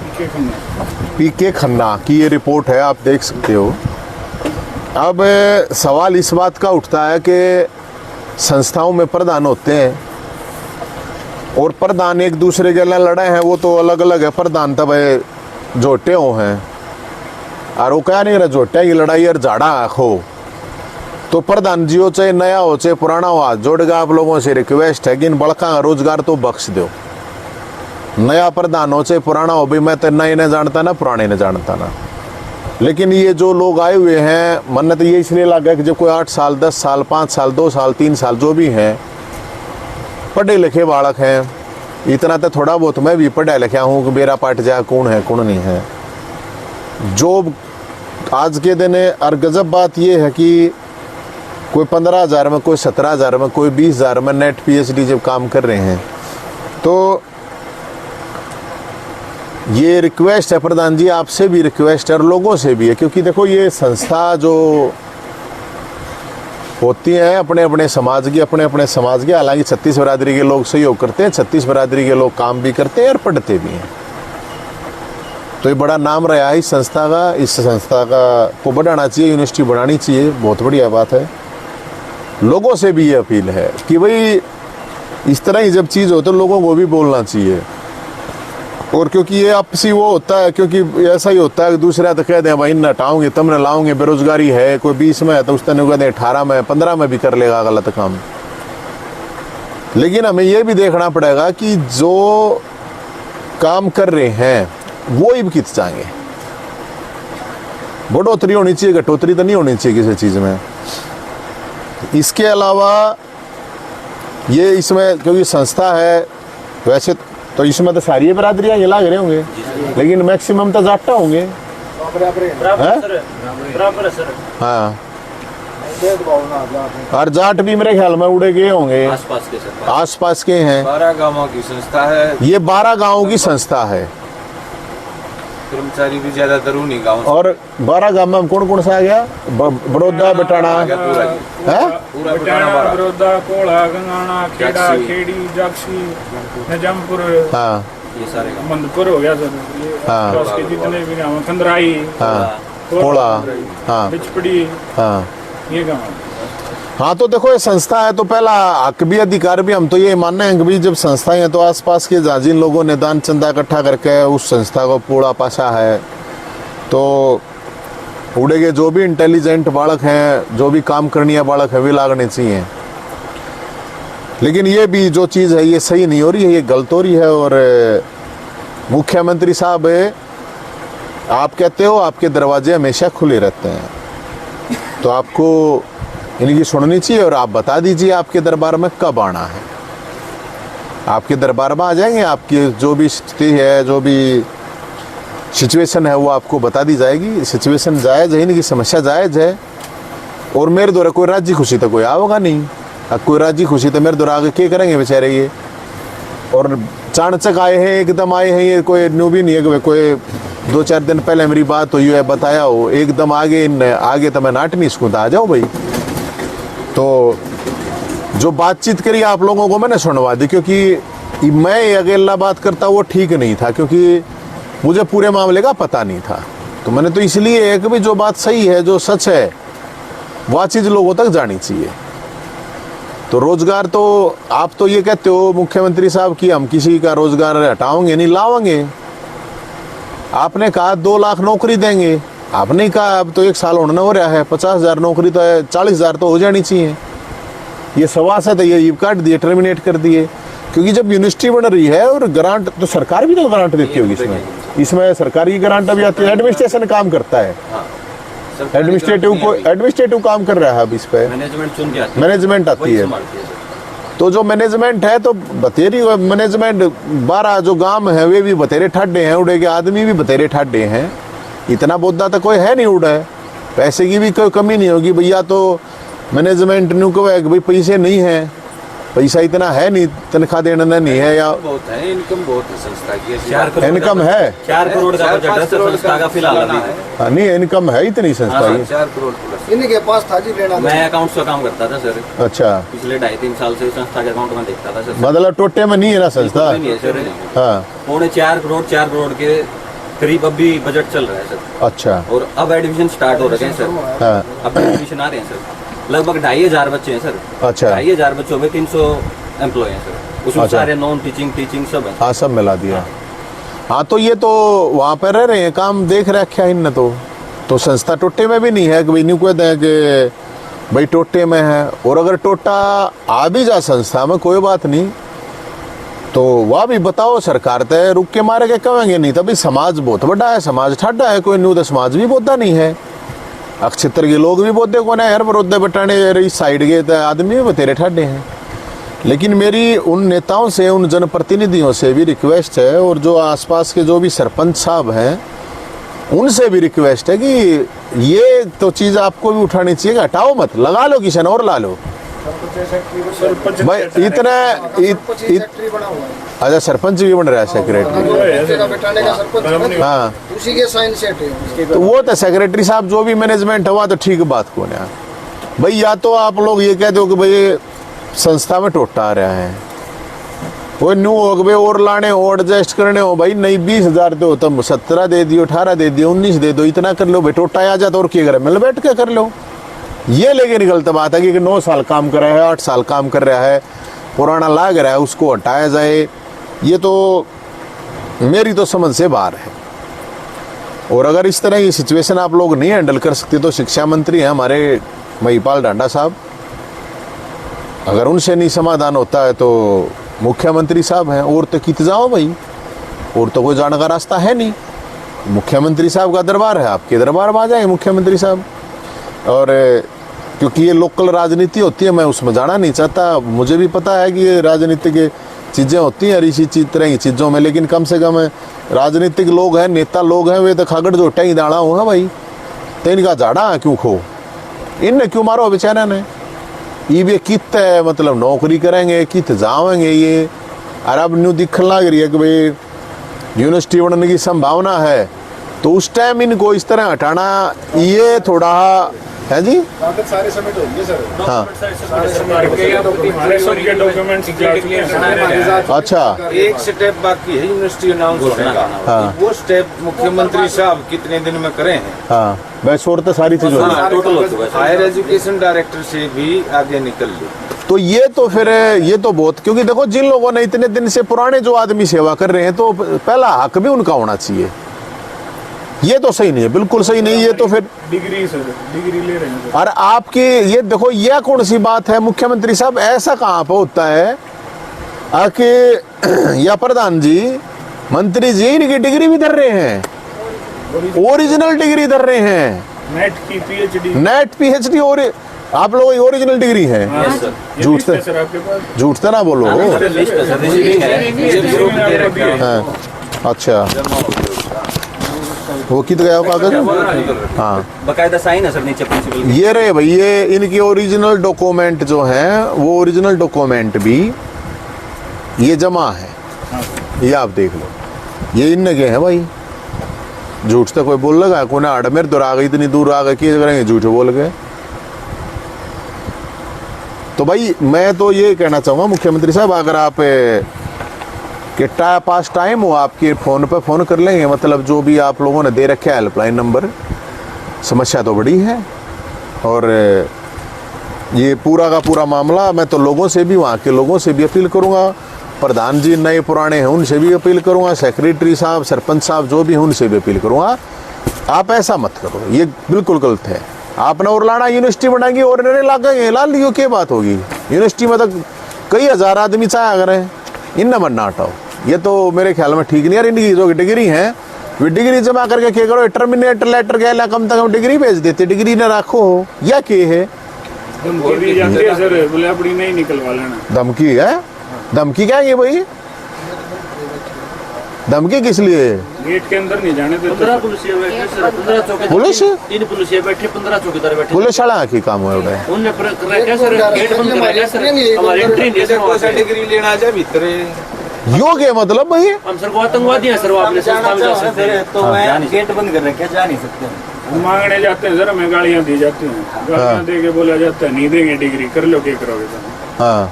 पीके खन्ना की ये रिपोर्ट है, आप देख सकते हो। अब सवाल इस बात का उठता है कि संस्थाओं में प्रधान होते हैं और प्रधान एक दूसरे के लिए लड़े हैं, वो तो अलग अलग है। प्रधान तब जोटे हो हैं और वो क्या नहीं रहा जोटे की लड़ाई और झाड़ा आखो। तो प्रधान जी हो चाहे नया हो चाहे पुराना हो, हाथ जोड़ के आप लोगों से रिक्वेस्ट है कि इन बड़का रोजगार तो बख्श दो। नया प्रधान हो चाहे पुराना हो, भाई मैं तो नए ने जानता ना पुराने ने जानता ना, लेकिन ये जो लोग आए हुए हैं मन तो ये इसलिए लगा कि जब कोई 8 साल 10 साल 5 साल 2 साल 3 साल जो भी हैं पढ़े लिखे बालक हैं, इतना तो थोड़ा बहुत मैं भी पढ़ा लिखा हूँ कि मेरा पाट जा कौन है कौन नहीं है। जो आज के दिन और गजब बात ये है कि कोई 15,000 में, कोई 17,000 में, कोई 20,000 में नेट PhD जब काम कर रहे हैं, तो ये रिक्वेस्ट है प्रधान जी आपसे भी रिक्वेस्ट है और लोगों से भी है, क्योंकि देखो ये संस्था जो होती है अपने अपने समाज की, हालांकि 36 बरादरी के लोग सहयोग करते हैं, 36 बरादरी के लोग काम भी करते हैं और पढ़ते भी हैं। तो ये बड़ा नाम रहा है इस संस्था का, इस संस्था का को बढ़ाना चाहिए, यूनिवर्सिटी बढ़ानी चाहिए, बहुत बढ़िया बात है। लोगों से भी ये अपील है कि भाई इस तरह ही जब चीज़ हो तो लोगों को भी बोलना चाहिए। और क्योंकि ये आपसी वो होता है, क्योंकि ऐसा ही होता है कि दूसरा तो कह दें भाई इन हटाओगे तब न लाओगे, बेरोजगारी है, कोई 20 में है तो उस तरह कह दें 18 में 15 में भी कर लेगा गलत काम। लेकिन हमें ये भी देखना पड़ेगा कि जो काम कर रहे हैं वो ही कित चाहेंगे। बढ़ोतरी होनी चाहिए, घटोतरी तो नहीं होनी चाहिए किसी चीज़ में। इसके अलावा ये इसमें क्योंकि संस्था है, वैसे तो इसमें तो सारी बरादरियाँ ये लाग रहे होंगे, लेकिन मैक्सिमम तो जाटा होंगे। हाँ, और जाट भी मेरे ख्याल में उड़े गए होंगे, आसपास के हैं। 12 गांवों की संस्था है ये, 12 गांवों की संस्था है, कर्मचारी भी ज्यादातर उन्हीं गाँव। और 12 गांव में कौन कौन सा आ गया? बड़ौदा, बटाना है, बड़ौदा, कोड़ा, गंगाना, खेड़ा, खेड़ी, जागसी, निजामपुर, हाँ ये सारे मंदपुर हो गया सर, हाँ, उसके जितने भी गाँव, खंदराई, हाँ, कोड़ा, हाँ, बिचपड़ी, हाँ, ये गाँव। हाँ तो देखो ये संस्था है तो पहला हक भी अधिकार भी हम तो ये मानना है कि भाई जब संस्थाएं हैं तो आसपास के जिन लोगों ने दान चंदा इकट्ठा करके उस संस्था को पूरा पासा है, तो उड़े के जो भी इंटेलिजेंट बालक हैं, जो भी काम करनी बालक है वे लागने चाहिए। लेकिन ये भी जो चीज़ है ये सही नहीं हो रही है, ये गलत हो रही है। और मुख्यमंत्री साहब आप कहते हो आपके दरवाजे हमेशा खुले रहते हैं, तो आपको इनकी सुननी चाहिए और आप बता दीजिए आपके दरबार में कब आना है। आपके दरबार में आ जाएंगे, आपकी जो भी स्थिति है, जो भी सिचुएशन है वो आपको बता दी जाएगी। सिचुएशन जायज़ है, इनकी समस्या जायज़ है। और मेरे द्वारा कोई राजी खुशी तो कोई आओगा नहीं, अब कोई राजी खुशी तो मेरे द्वारा आगे क्या करेंगे बेचारे ये। और चाणचक आए हैं, एकदम आए हैं, ये कोई न्यू भी नहीं है कि कोई 2-4 दिन पहले मेरी बात हुई है बताया हो, एकदम आगे तो मैं नाट नहीं सकूँ, आ जाओ भाई। तो जो बातचीत करी आप लोगों को मैंने सुनवा दी, क्योंकि मैं अकेला बात करता वो ठीक नहीं था, क्योंकि मुझे पूरे मामले का पता नहीं था। तो मैंने तो इसलिए है कि भाई जो बात सही है, जो सच है, वह चीज़ लोगों तक जानी चाहिए। तो रोजगार तो आप तो ये कहते हो मुख्यमंत्री साहब कि हम किसी का रोजगार हटाओगे नहीं, लाओगे। आपने कहा 2 लाख नौकरी देंगे, आपने कहा अब तो 1 साल होने हो रहा है, 50,000 नौकरी तो 40,000 तो हो जानी चाहिए। ये सवासत है, ये काट दिए, टर्मिनेट कर दिए। क्योंकि जब यूनिवर्सिटी बन रही है और ग्रांट तो सरकार भी तो ग्रांट देती होगी, इसमें सरकारी ग्रांट अभी आती है, एडमिनिस्ट्रेशन काम करता है, एडमिनिस्ट्रेटिव काम कर रहा है अब इस पे, मैनेजमेंट आती है। तो जो मैनेजमेंट है तो बतेरी मैनेजमेंट 12 जो गांव है वे भी बतेरे ठाडे हैं, उड़े के आदमी भी बतेरे ठाडे हैं। इतना बोधा तो कोई है नहीं उड़ा है, पैसे की भी कोई कमी नहीं होगी भैया। तो मैनेजमेंट न्यू को है कि भाई पैसे नहीं है, पैसा इतना है नहीं, तनख्वाह देना नहीं है, या बहुत है, इनकम बहुत है संस्था की। इनकम है 4 करोड़ का बजट है सर संस्था का फिलहाल अभी। हाँ, नहीं इनकम है इतनी संस्था की। 4 करोड़ प्लस। इनके पास था जी लेना। मैं अकाउंट्स का काम करता था सर, अच्छा, पिछले 2.5-3 साल से संस्था के अकाउंट में देखता था सर। मतलब टोटे में नहीं है ना संस्था? नहीं है सर। हाँ, 4 करोड़ के करीब अभी बजट चल रहा है सर। अच्छा, और अब एडमिशन स्टार्ट हो रहे हैं सर। हाँ, अब एडमिशन आ रहे हैं सर। लगभग 2,500 बच्चे हैं सर। अच्छा, 2,500 बच्चों में 300 एम्प्लॉय हैं सर। उसमें अच्छा। सारे नॉन टीचिंग सब है। हाँ, सब मिला दिया। हाँ, तो ये तो वहाँ पर रह रहे हैं, काम देख रखा है इनने। तो संस्था टोटे में भी नहीं है कि भाई न्यू कहते हैं कि भाई टोटे में है। और अगर टोटा आ भी जा संस्था में कोई बात नहीं, तो वह भी बताओ सरकार तय रुक के मारे के कहेंगे नहीं। तभी समाज बहुत बड़ा है, समाज ठाडा है, कोई न्यू तो समाज भी बोधा नहीं है। अक्षेत्र के लोग भी बोधे को यार बरोदे बटाने इस साइड के तो आदमी भी बतेरे ठाडे हैं। लेकिन मेरी उन नेताओं से, उन जनप्रतिनिधियों से भी रिक्वेस्ट है, और जो आसपास के जो भी सरपंच साहब हैं उनसे भी रिक्वेस्ट है कि ये तो चीज़ आपको भी उठानी चाहिए। हटाओ मत, लगा लो किसी और ला लो भाई। इतना अच्छा, सरपंच भी बन रहा है सेक्रेटरी। हाँ, उसी के साइन सेट है। तो वो तो सेक्रेटरी साहब जो भी मैनेजमेंट हुआ तो ठीक बात कौन है भाई। या तो आप लोग ये कह दो कि भाई संस्था में टोटा आ रहा है, वो न्यू हो गए और लाने हो, एडजस्ट करने हो भाई। नहीं 20,000 दो, तुम 17 दे दियो, 18 दे दियो, 19 दे दो, इतना कर लो भाई। टोटा आ जाता और क्या करे, मिल बैठ के कर लो। ये लेकिन गलत बात है कि 9 साल काम कर रहा है, 8 साल काम कर रहा है, पुराना लाग रहा है, उसको हटाया जाए। ये तो मेरी तो समझ से बाहर है। और अगर इस तरह की सिचुएशन आप लोग नहीं हैंडल कर सकते तो शिक्षा मंत्री हैं हमारे महिपाल डांडा साहब, अगर उनसे नहीं समाधान होता है तो मुख्यमंत्री साहब हैं। और तो कित जाओ भाई, और तो कोई जाने का रास्ता है नहीं। मुख्यमंत्री साहब का दरबार है, आपके दरबार में आ जाए मुख्यमंत्री साहब। और क्योंकि ये लोकल राजनीति होती है, मैं उसमें जाना नहीं चाहता। मुझे भी पता है कि ये राजनीतिक चीज़ें होती हैं इसी तरह की चीज़ों में, लेकिन कम से कम राजनीतिक लोग हैं, नेता लोग हैं, वे तो खागड़ जोटा ही दाड़ा हो भाई। तो इनका झाड़ा क्यों खो, इनने क्यों मारो बेचारा ने। ये कित मतलब नौकरी करेंगे, कित जाएंगे ये। और अब न्यू दिखने लग रही है कि भाई यूनिवर्सिटी बनने की संभावना है, तो उस टाइम इनको इस तरह हटाना ये थोड़ा है जी। सारे सबमिट हो गए सर। हाँ, अच्छा, एक स्टेप बाकी है यूनिवर्सिटी अनाउंस होने का। हाँ, वो स्टेप मुख्यमंत्री साहब कितने दिन में करें हैं। हाँ, बस और तो सारी चीज़ हो गई। टोटल हो चुका है। हायर एजुकेशन डायरेक्टर से भी आगे निकल ली। तो ये तो फिर ये तो बहुत, क्योंकि देखो जिन लोगों ने इतने दिन से पुराने जो आदमी सेवा कर रहे हैं तो पहला हक भी उनका होना चाहिए। ये तो सही नहीं है, बिल्कुल सही नहीं। ये तो फिर डिग्री ले रहे हैं। और आपकी ये देखो, यह कौन सी बात है मुख्यमंत्री साहब, ऐसा कहाँ पर होता है कि या प्रधान जी, मंत्री जी इनकी डिग्री भी धर रहे हैं, ओरिजिनल डिग्री धर रहे हैं, नेट पीएचडी। और आप लोगों की ओरिजिनल डिग्री है। झूठ तो ना बोलो। हाँ, अच्छा, वो कित गया कागज। हाँ, बकायदा साइन है सर नीचे प्रिंसिपल। ये रहे भाई, ये इनकी ओरिजिनल डॉक्यूमेंट जो हैं, वो ओरिजिनल डॉक्यूमेंट भी ये जमा है, ये आप देख लो, ये इनने के हैं भाई। झूठ तो कोई बोल लगा, कोई ना मेरे दूर आ गई, इतनी दूर आ गए, क्या करेंगे, झूठ बोल गए। तो भाई मैं तो ये कहना चाहूँगा मुख्यमंत्री साहब, अगर आप कि पास टाइम हो, आपके फ़ोन पे फ़ोन कर लेंगे, मतलब जो भी आप लोगों ने दे रखे है हेल्पलाइन नंबर। समस्या तो बड़ी है, और ये पूरा का पूरा मामला मैं तो लोगों से भी, वहाँ के लोगों से भी अपील करूँगा, प्रधान जी नए पुराने हैं उनसे भी अपील करूँगा, सेक्रेटरी साहब, सरपंच साहब जो भी हैं उनसे भी अपील करूँगा, आप ऐसा मत करो, ये बिल्कुल गलत है। आपने और लाना यूनिवर्सिटी बनाएंगे और लागेंगे, ला लियो, क्या बात होगी। यूनिवर्सिटी में तो कई हज़ार आदमी चाहे अगर हैं, इन नंबर ना हटाओ, ये तो मेरे ख्याल में ठीक नहीं यार। इनकी जो डिग्री है वे डिग्री जमा करके क्या करो, टर्मिनेट लेटर गया, कम से कम डिग्री भेज देते, डिग्री ना रखो या क्या है। सर बोले अपनी नहीं निकलवा लेना। धमकी है, धमकी क्या है ये भाई। धमकी किस लिए? गेट के अंदर नहीं जाने देते। 15 पुलिसिया बैठे सर, 15 चौकीदार, पुलिस 3 पुलिसिया बैठे, 15 चौकीदार बैठे। पुलिस वाला की काम है उड़ा उनने रखा सर, गेट बंद कराया सर, हमारी एंट्री नहीं है सर। डिग्री लेना जा भीतर योग है मतलब भाई हम सर को आतंकवादी हैं सर, वो अपने संस्था में जा सकते हैं, तो मैं गेट बंद कर रखे, जा नहीं सकते। मांगने जाते हैं सर, हमें गालियां दी जाती हैं, गालियां दे के बोला जाता है नहीं देंगे डिग्री, कर लो क्या करोगे तुम। हाँ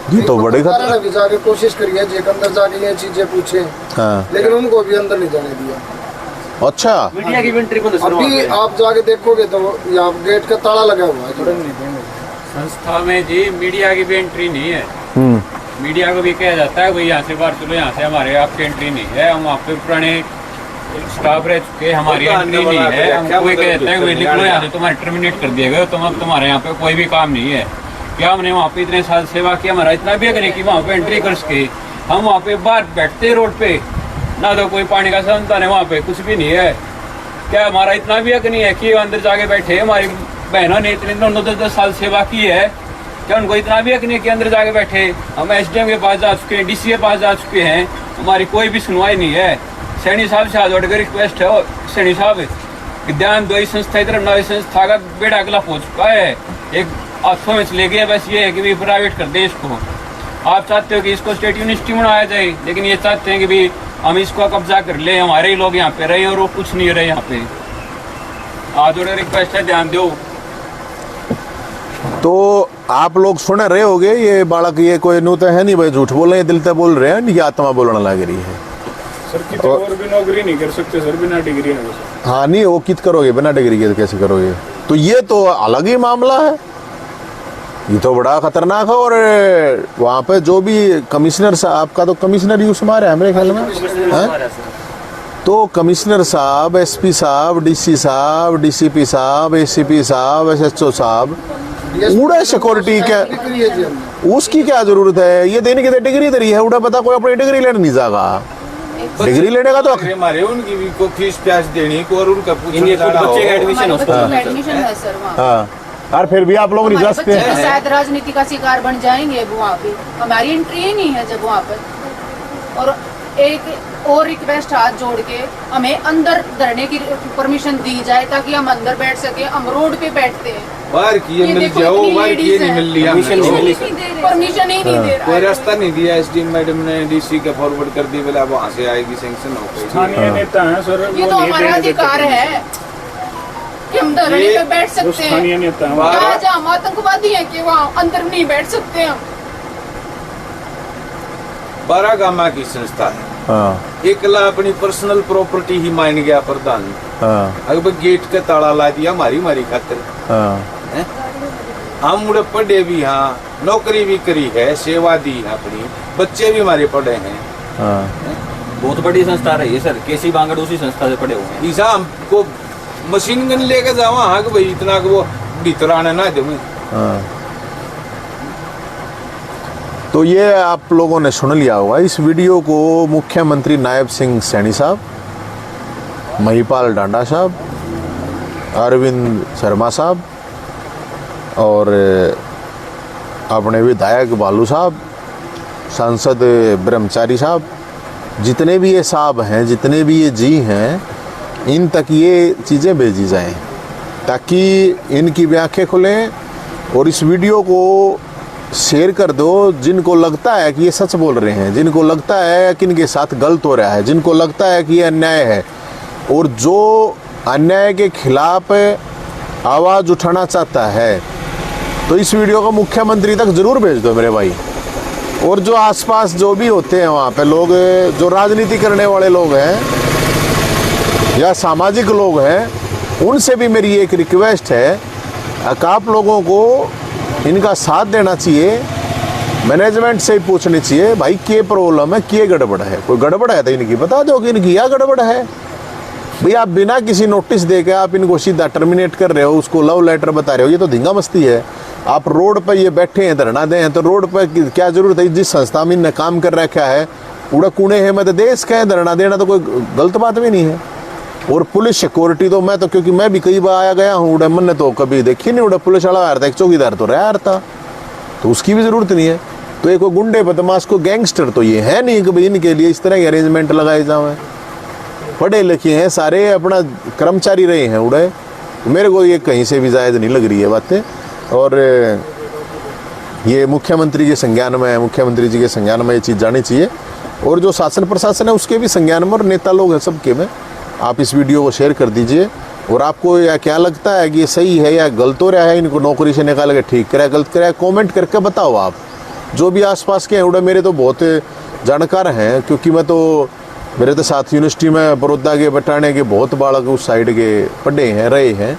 ये तो बड़े खतरा। अभी जाके कोशिश करिए जे के अंदर जाके ये चीजें पूछे, हाँ लेकिन उनको भी अंदर नहीं जाने दिया। अच्छा मीडिया की एंट्री बंद सर। अभी आप जाके देखोगे तो यहाँ गेट का ताला लगा हुआ है। संस्था में जी मीडिया की भी एंट्री नहीं है। मीडिया को भी कहा जाता है भाई यहाँ से बाहर चलो, यहाँ से हमारे आपकी एंट्री नहीं है, हम वहाँ पे पुराने स्टाफ रह चुके, हमारी एंट्री नहीं है। हम कोई कहते हैं लिख लो यहाँ से, तुम्हारे टर्मिनेट कर दिया गया, तुम अब तुम्हारे यहाँ पे कोई भी काम नहीं है। क्या हमने वहाँ पे इतने साल सेवा की, हमारा इतना भी नहीं कि वहाँ पे एंट्री कर सके। हम वहाँ पे बाहर बैठते रोड पे, ना तो कोई पानी का संस्थान है वहाँ पे, कुछ भी नहीं है। क्या हमारा इतना भी हक नहीं है कि अंदर जाके बैठे? हमारी बहनों ने इतने 9-10 साल सेवा की है, क्या उनको इतना भी हक नहीं है कि अंदर जाके बैठे? हम SDM के पास जा चुके हैं, DC के पास जा चुके हैं, हमारी कोई भी सुनवाई नहीं है। सैनी साहब से हाथ जोड़कर रिक्वेस्ट है, सैनी साहब ध्यान दो, इस संस्था की तरफ नई संस्था का बेड़ा अगला हो चुका है, एक हाथों में ले गया। बस ये है कि भी प्राइवेट कर दे इसको। आप चाहते हो कि इसको स्टेट यूनिवर्सिटी बनाया जाए, लेकिन ये चाहते हैं कि भी हम इसको कब्जा कर ले, हमारे ही लोग यहाँ पे रहे और वो कुछ नहीं रहे यहाँ पे। हाथ जोड़कर रिक्वेस्ट है, ध्यान दो। तो आप लोग सुन रहे होगे ये बालक, ये कोई नू तो है नहीं भाई, झूठ बोल रहे हैं, दिल से बोल रहे हैं, ये आत्मा बोलने लग रही है। सर की तो और भी नौकरी नहीं कर सकते सर बिना डिग्री है। हाँ नहीं वो कित करोगे बिना डिग्री के, कैसे करोगे? तो ये तो अलग ही मामला है, ये तो बड़ा खतरनाक है। और वहाँ पे जो भी कमिश्नर साहब, आपका तो कमिश्नर यूँ मार है मेरे ख्याल में, तो कमिश्नर साहब, SP साहब, DC साहब, DCP साहब, ACP साहब, SHO साहब, उड़ा सिक्योरिटी क्या, उसकी क्या जरूरत है? ये देने की डिग्री दे रही है, उड़ा पता कोई अपनी डिग्री लेने नहीं जाएगा। डिग्री लेने का तो हमारे उनकी भी को फीस प्यास देनी को और उनका बच्चे का एडमिशन है सर वहाँ। हाँ और फिर भी आप लोग नहीं जा सकते हैं। शायद राजनीति का शिकार बन जाएंगे वहाँ पे, हमारी एंट्री ही नहीं है जब वहाँ पर। और एक और रिक्वेस्ट हाथ जोड़ के हमें अंदर धरने की परमिशन दी जाए ताकि हम अंदर बैठ सके। हम रोड पे बैठते हैं, बाहर की मिल जाओ, बाहर की नहीं मिल रही, परमिशन ही नहीं दे रहा, कोई रास्ता नहीं दिया। SDM मैडम ने DC का फॉरवर्ड कर दी, बोला वहाँ से आएगी, सैंक्शन हो गई। स्थानीय नेता है सर, ये तो हमारा अधिकार है कि हम धरने पे बैठ सकते हैं। स्थानीय नेता हम आतंकवादी है कि वहाँ अंदर नहीं बैठ सकते हम। बारागामा की संस्था है, एकला अपनी पर्सनल प्रॉपर्टी ही मान गया प्रधान। अब गेट का ताला ला दिया हमारी खातिर। हम मुड़े पढ़े भी, हाँ नौकरी भी करी है, सेवा दी है अपनी, बच्चे भी हमारे पढ़े हैं। बहुत बड़ी संस्था रही है सर, KC बांगड़ उसी संस्था से पढ़े हुए हैं। ईसा हमको मशीन गन लेकर जावा, हाँ भाई इतना वो भीतर आने ना दे। तो ये आप लोगों ने सुन लिया होगा, इस वीडियो को मुख्यमंत्री नायब सिंह सैनी साहब, महिपाल डांडा साहब, अरविंद शर्मा साहब और अपने विधायक बालू साहब, सांसद ब्रह्मचारी साहब, जितने भी ये साहब हैं, जितने भी ये जी हैं, इन तक ये चीज़ें भेजी जाएं ताकि इनकी भी आँखें खुलें। और इस वीडियो को शेयर कर दो जिनको लगता है कि ये सच बोल रहे हैं, जिनको लगता है कि इनके साथ गलत हो रहा है, जिनको लगता है कि ये अन्याय है, और जो अन्याय के खिलाफ आवाज़ उठाना चाहता है तो इस वीडियो को मुख्यमंत्री तक ज़रूर भेज दो मेरे भाई। और जो आसपास जो भी होते हैं वहाँ पे लोग, जो राजनीति करने वाले लोग हैं या सामाजिक लोग हैं, उनसे भी मेरी एक रिक्वेस्ट है कि आप लोगों को इनका साथ देना चाहिए। मैनेजमेंट से ही पूछनी चाहिए भाई क्या प्रॉब्लम है, क्या गड़बड़ है, कोई गड़बड़ है तो इनकी बता दो कि इनकी क्या गड़बड़ है। भाई आप बिना किसी नोटिस दे के आप इनको सीधा टर्मिनेट कर रहे हो, उसको लव लेटर बता रहे हो, ये तो धींगा मस्ती है। आप रोड पर ये बैठे हैं धरना दें तो रोड पर क्या जरूरत है? जिस संस्था में इनने काम कर रखा है उड़ा कूड़े है, मत देश का है, धरना देना तो कोई गलत बात भी नहीं है। और पुलिस सिक्योरिटी तो मैं तो, क्योंकि मैं भी कई बार आया गया हूँ, उड़ा मन ने तो कभी देखी नहीं, उड़ा पुलिस वाला आ रहा था, एक चौकीदार तो रहा था, तो उसकी भी ज़रूरत नहीं है। तो एक गुंडे बदमाश को गैंगस्टर तो ये है नहीं कि भाई इनके लिए इस तरह के अरेंजमेंट लगाए जाए। पढ़े लिखे हैं सारे, अपना कर्मचारी रहे हैं उड़े, मेरे को ये कहीं से भी जायज़ नहीं लग रही है बातें। और ये मुख्यमंत्री के संज्ञान में है, मुख्यमंत्री जी के संज्ञान में ये चीज़ जानी चाहिए, और जो शासन प्रशासन है उसके भी संज्ञान में, और नेता लोग हैं सबके में। आप इस वीडियो को शेयर कर दीजिए। और आपको या क्या लगता है कि ये सही है या गलत हो रहा है, इनको नौकरी से निकाल के ठीक कराया गलत कराया, कमेंट करके बताओ। आप जो भी आसपास के हैं उड़े मेरे तो बहुत जानकार हैं, क्योंकि मैं तो मेरे तो साथ यूनिवर्सिटी में बड़ौदा के बटाने के बहुत बालक उस साइड के पढ़े हैं रहे हैं,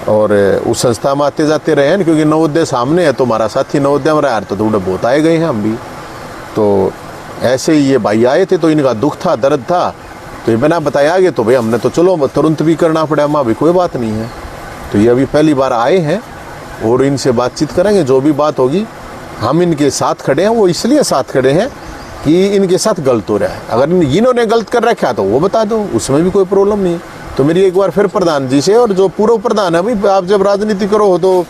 और उस संस्था में आते जाते रहे हैं, क्योंकि नवोदय सामने है तो हमारा साथी नवोदय में रहा तो उड़े बहुत आए गए हैं हम भी। तो ऐसे ही ये भाई आए थे तो इनका दुख था, दर्द था, तो ये बिना बताया गया तो भाई हमने तो चलो तुरंत भी करना पड़ा, माँ भी कोई बात नहीं है। तो ये अभी पहली बार आए हैं और इनसे बातचीत करेंगे, जो भी बात होगी हम इनके साथ खड़े हैं। वो इसलिए साथ खड़े हैं कि इनके साथ गलत हो रहा है, अगर इन्होंने गलत कर रखा तो वो बता दो, उसमें भी कोई प्रॉब्लम नहीं है। तो मेरी एक बार फिर प्रधान जी से, और जो पूर्व प्रधान है भाई, आप जब राजनीति करो तो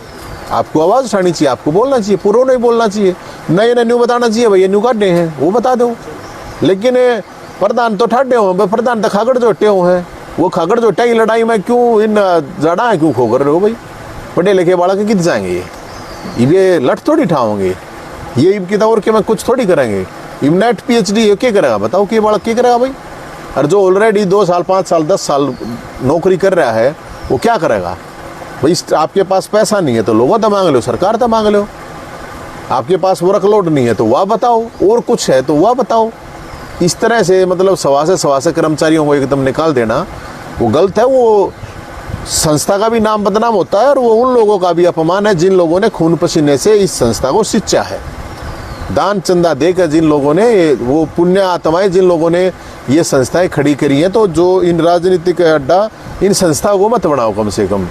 आपको आवाज़ उठानी चाहिए, आपको बोलना चाहिए, पूर्व नहीं बोलना चाहिए, नए न्यू बताना चाहिए भाई ये न्यू काटे हैं वो बता दो। लेकिन प्रधान तो ठाडे हो, प्रधान तो खागड़ जोटे हो हैं, वो खागड़ जोटा की लड़ाई में क्यों इन जड़ा है क्यों खो कर रहे हो भाई? पढ़े लिखे बालक कित जाएंगे ये लठ थोड़ी ठाओगे, ये इब की और के मैं कुछ थोड़ी करेंगे। इब नेट PhD ये क्या करेगा बताओ, कि बालक क्या करेगा भाई? और जो ऑलरेडी 2 साल 5 साल 10 साल नौकरी कर रहा है वो क्या करेगा भाई? आपके पास पैसा नहीं है तो लोगों तो मांग लो, सरकार तो मांग लो। आपके पास वर्कलोड नहीं है तो वह बताओ, और कुछ है तो वह बताओ। इस तरह से मतलब सवा से कर्मचारियों को एकदम निकाल देना वो गलत है। वो संस्था का भी नाम बदनाम होता है, और वो उन लोगों का भी अपमान है जिन लोगों ने खून पसीने से इस संस्था को सिंचा है, दान चंदा देकर जिन लोगों ने, वो पुण्य आत्माएं जिन लोगों ने ये संस्थाएं खड़ी करी हैं। तो जो इन राजनीतिक अड्डा इन संस्थाओं को मत बनाओ, कम से कम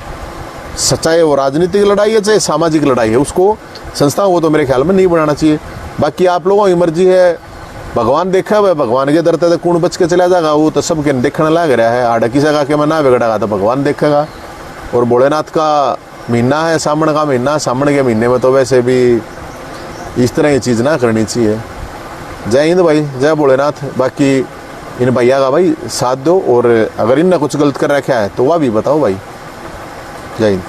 चाहे वो राजनीतिक लड़ाई है चाहे सामाजिक लड़ाई है, उसको संस्थाओं को तो मेरे ख्याल में नहीं बनाना चाहिए। बाकी आप लोगों की मर्जी है, भगवान देखा हुआ है, भगवान के दर तक कौन बच के चला जाएगा वो तो सबके देखने लग रहा है। आड़ा किसी का के मैं ना बिगड़ेगा तो भगवान देखेगा। और भोलेनाथ का महीना है, सावन का महीना, सावन के महीने में तो वैसे भी इस तरह की चीज़ ना करनी चाहिए। जय हिंद भाई, जय भोलेनाथ। बाकी इन भैया का भाई साथ दो, और अगर इनने कुछ गलत कर रखा है तो वह भी बताओ भाई। जय हिंद।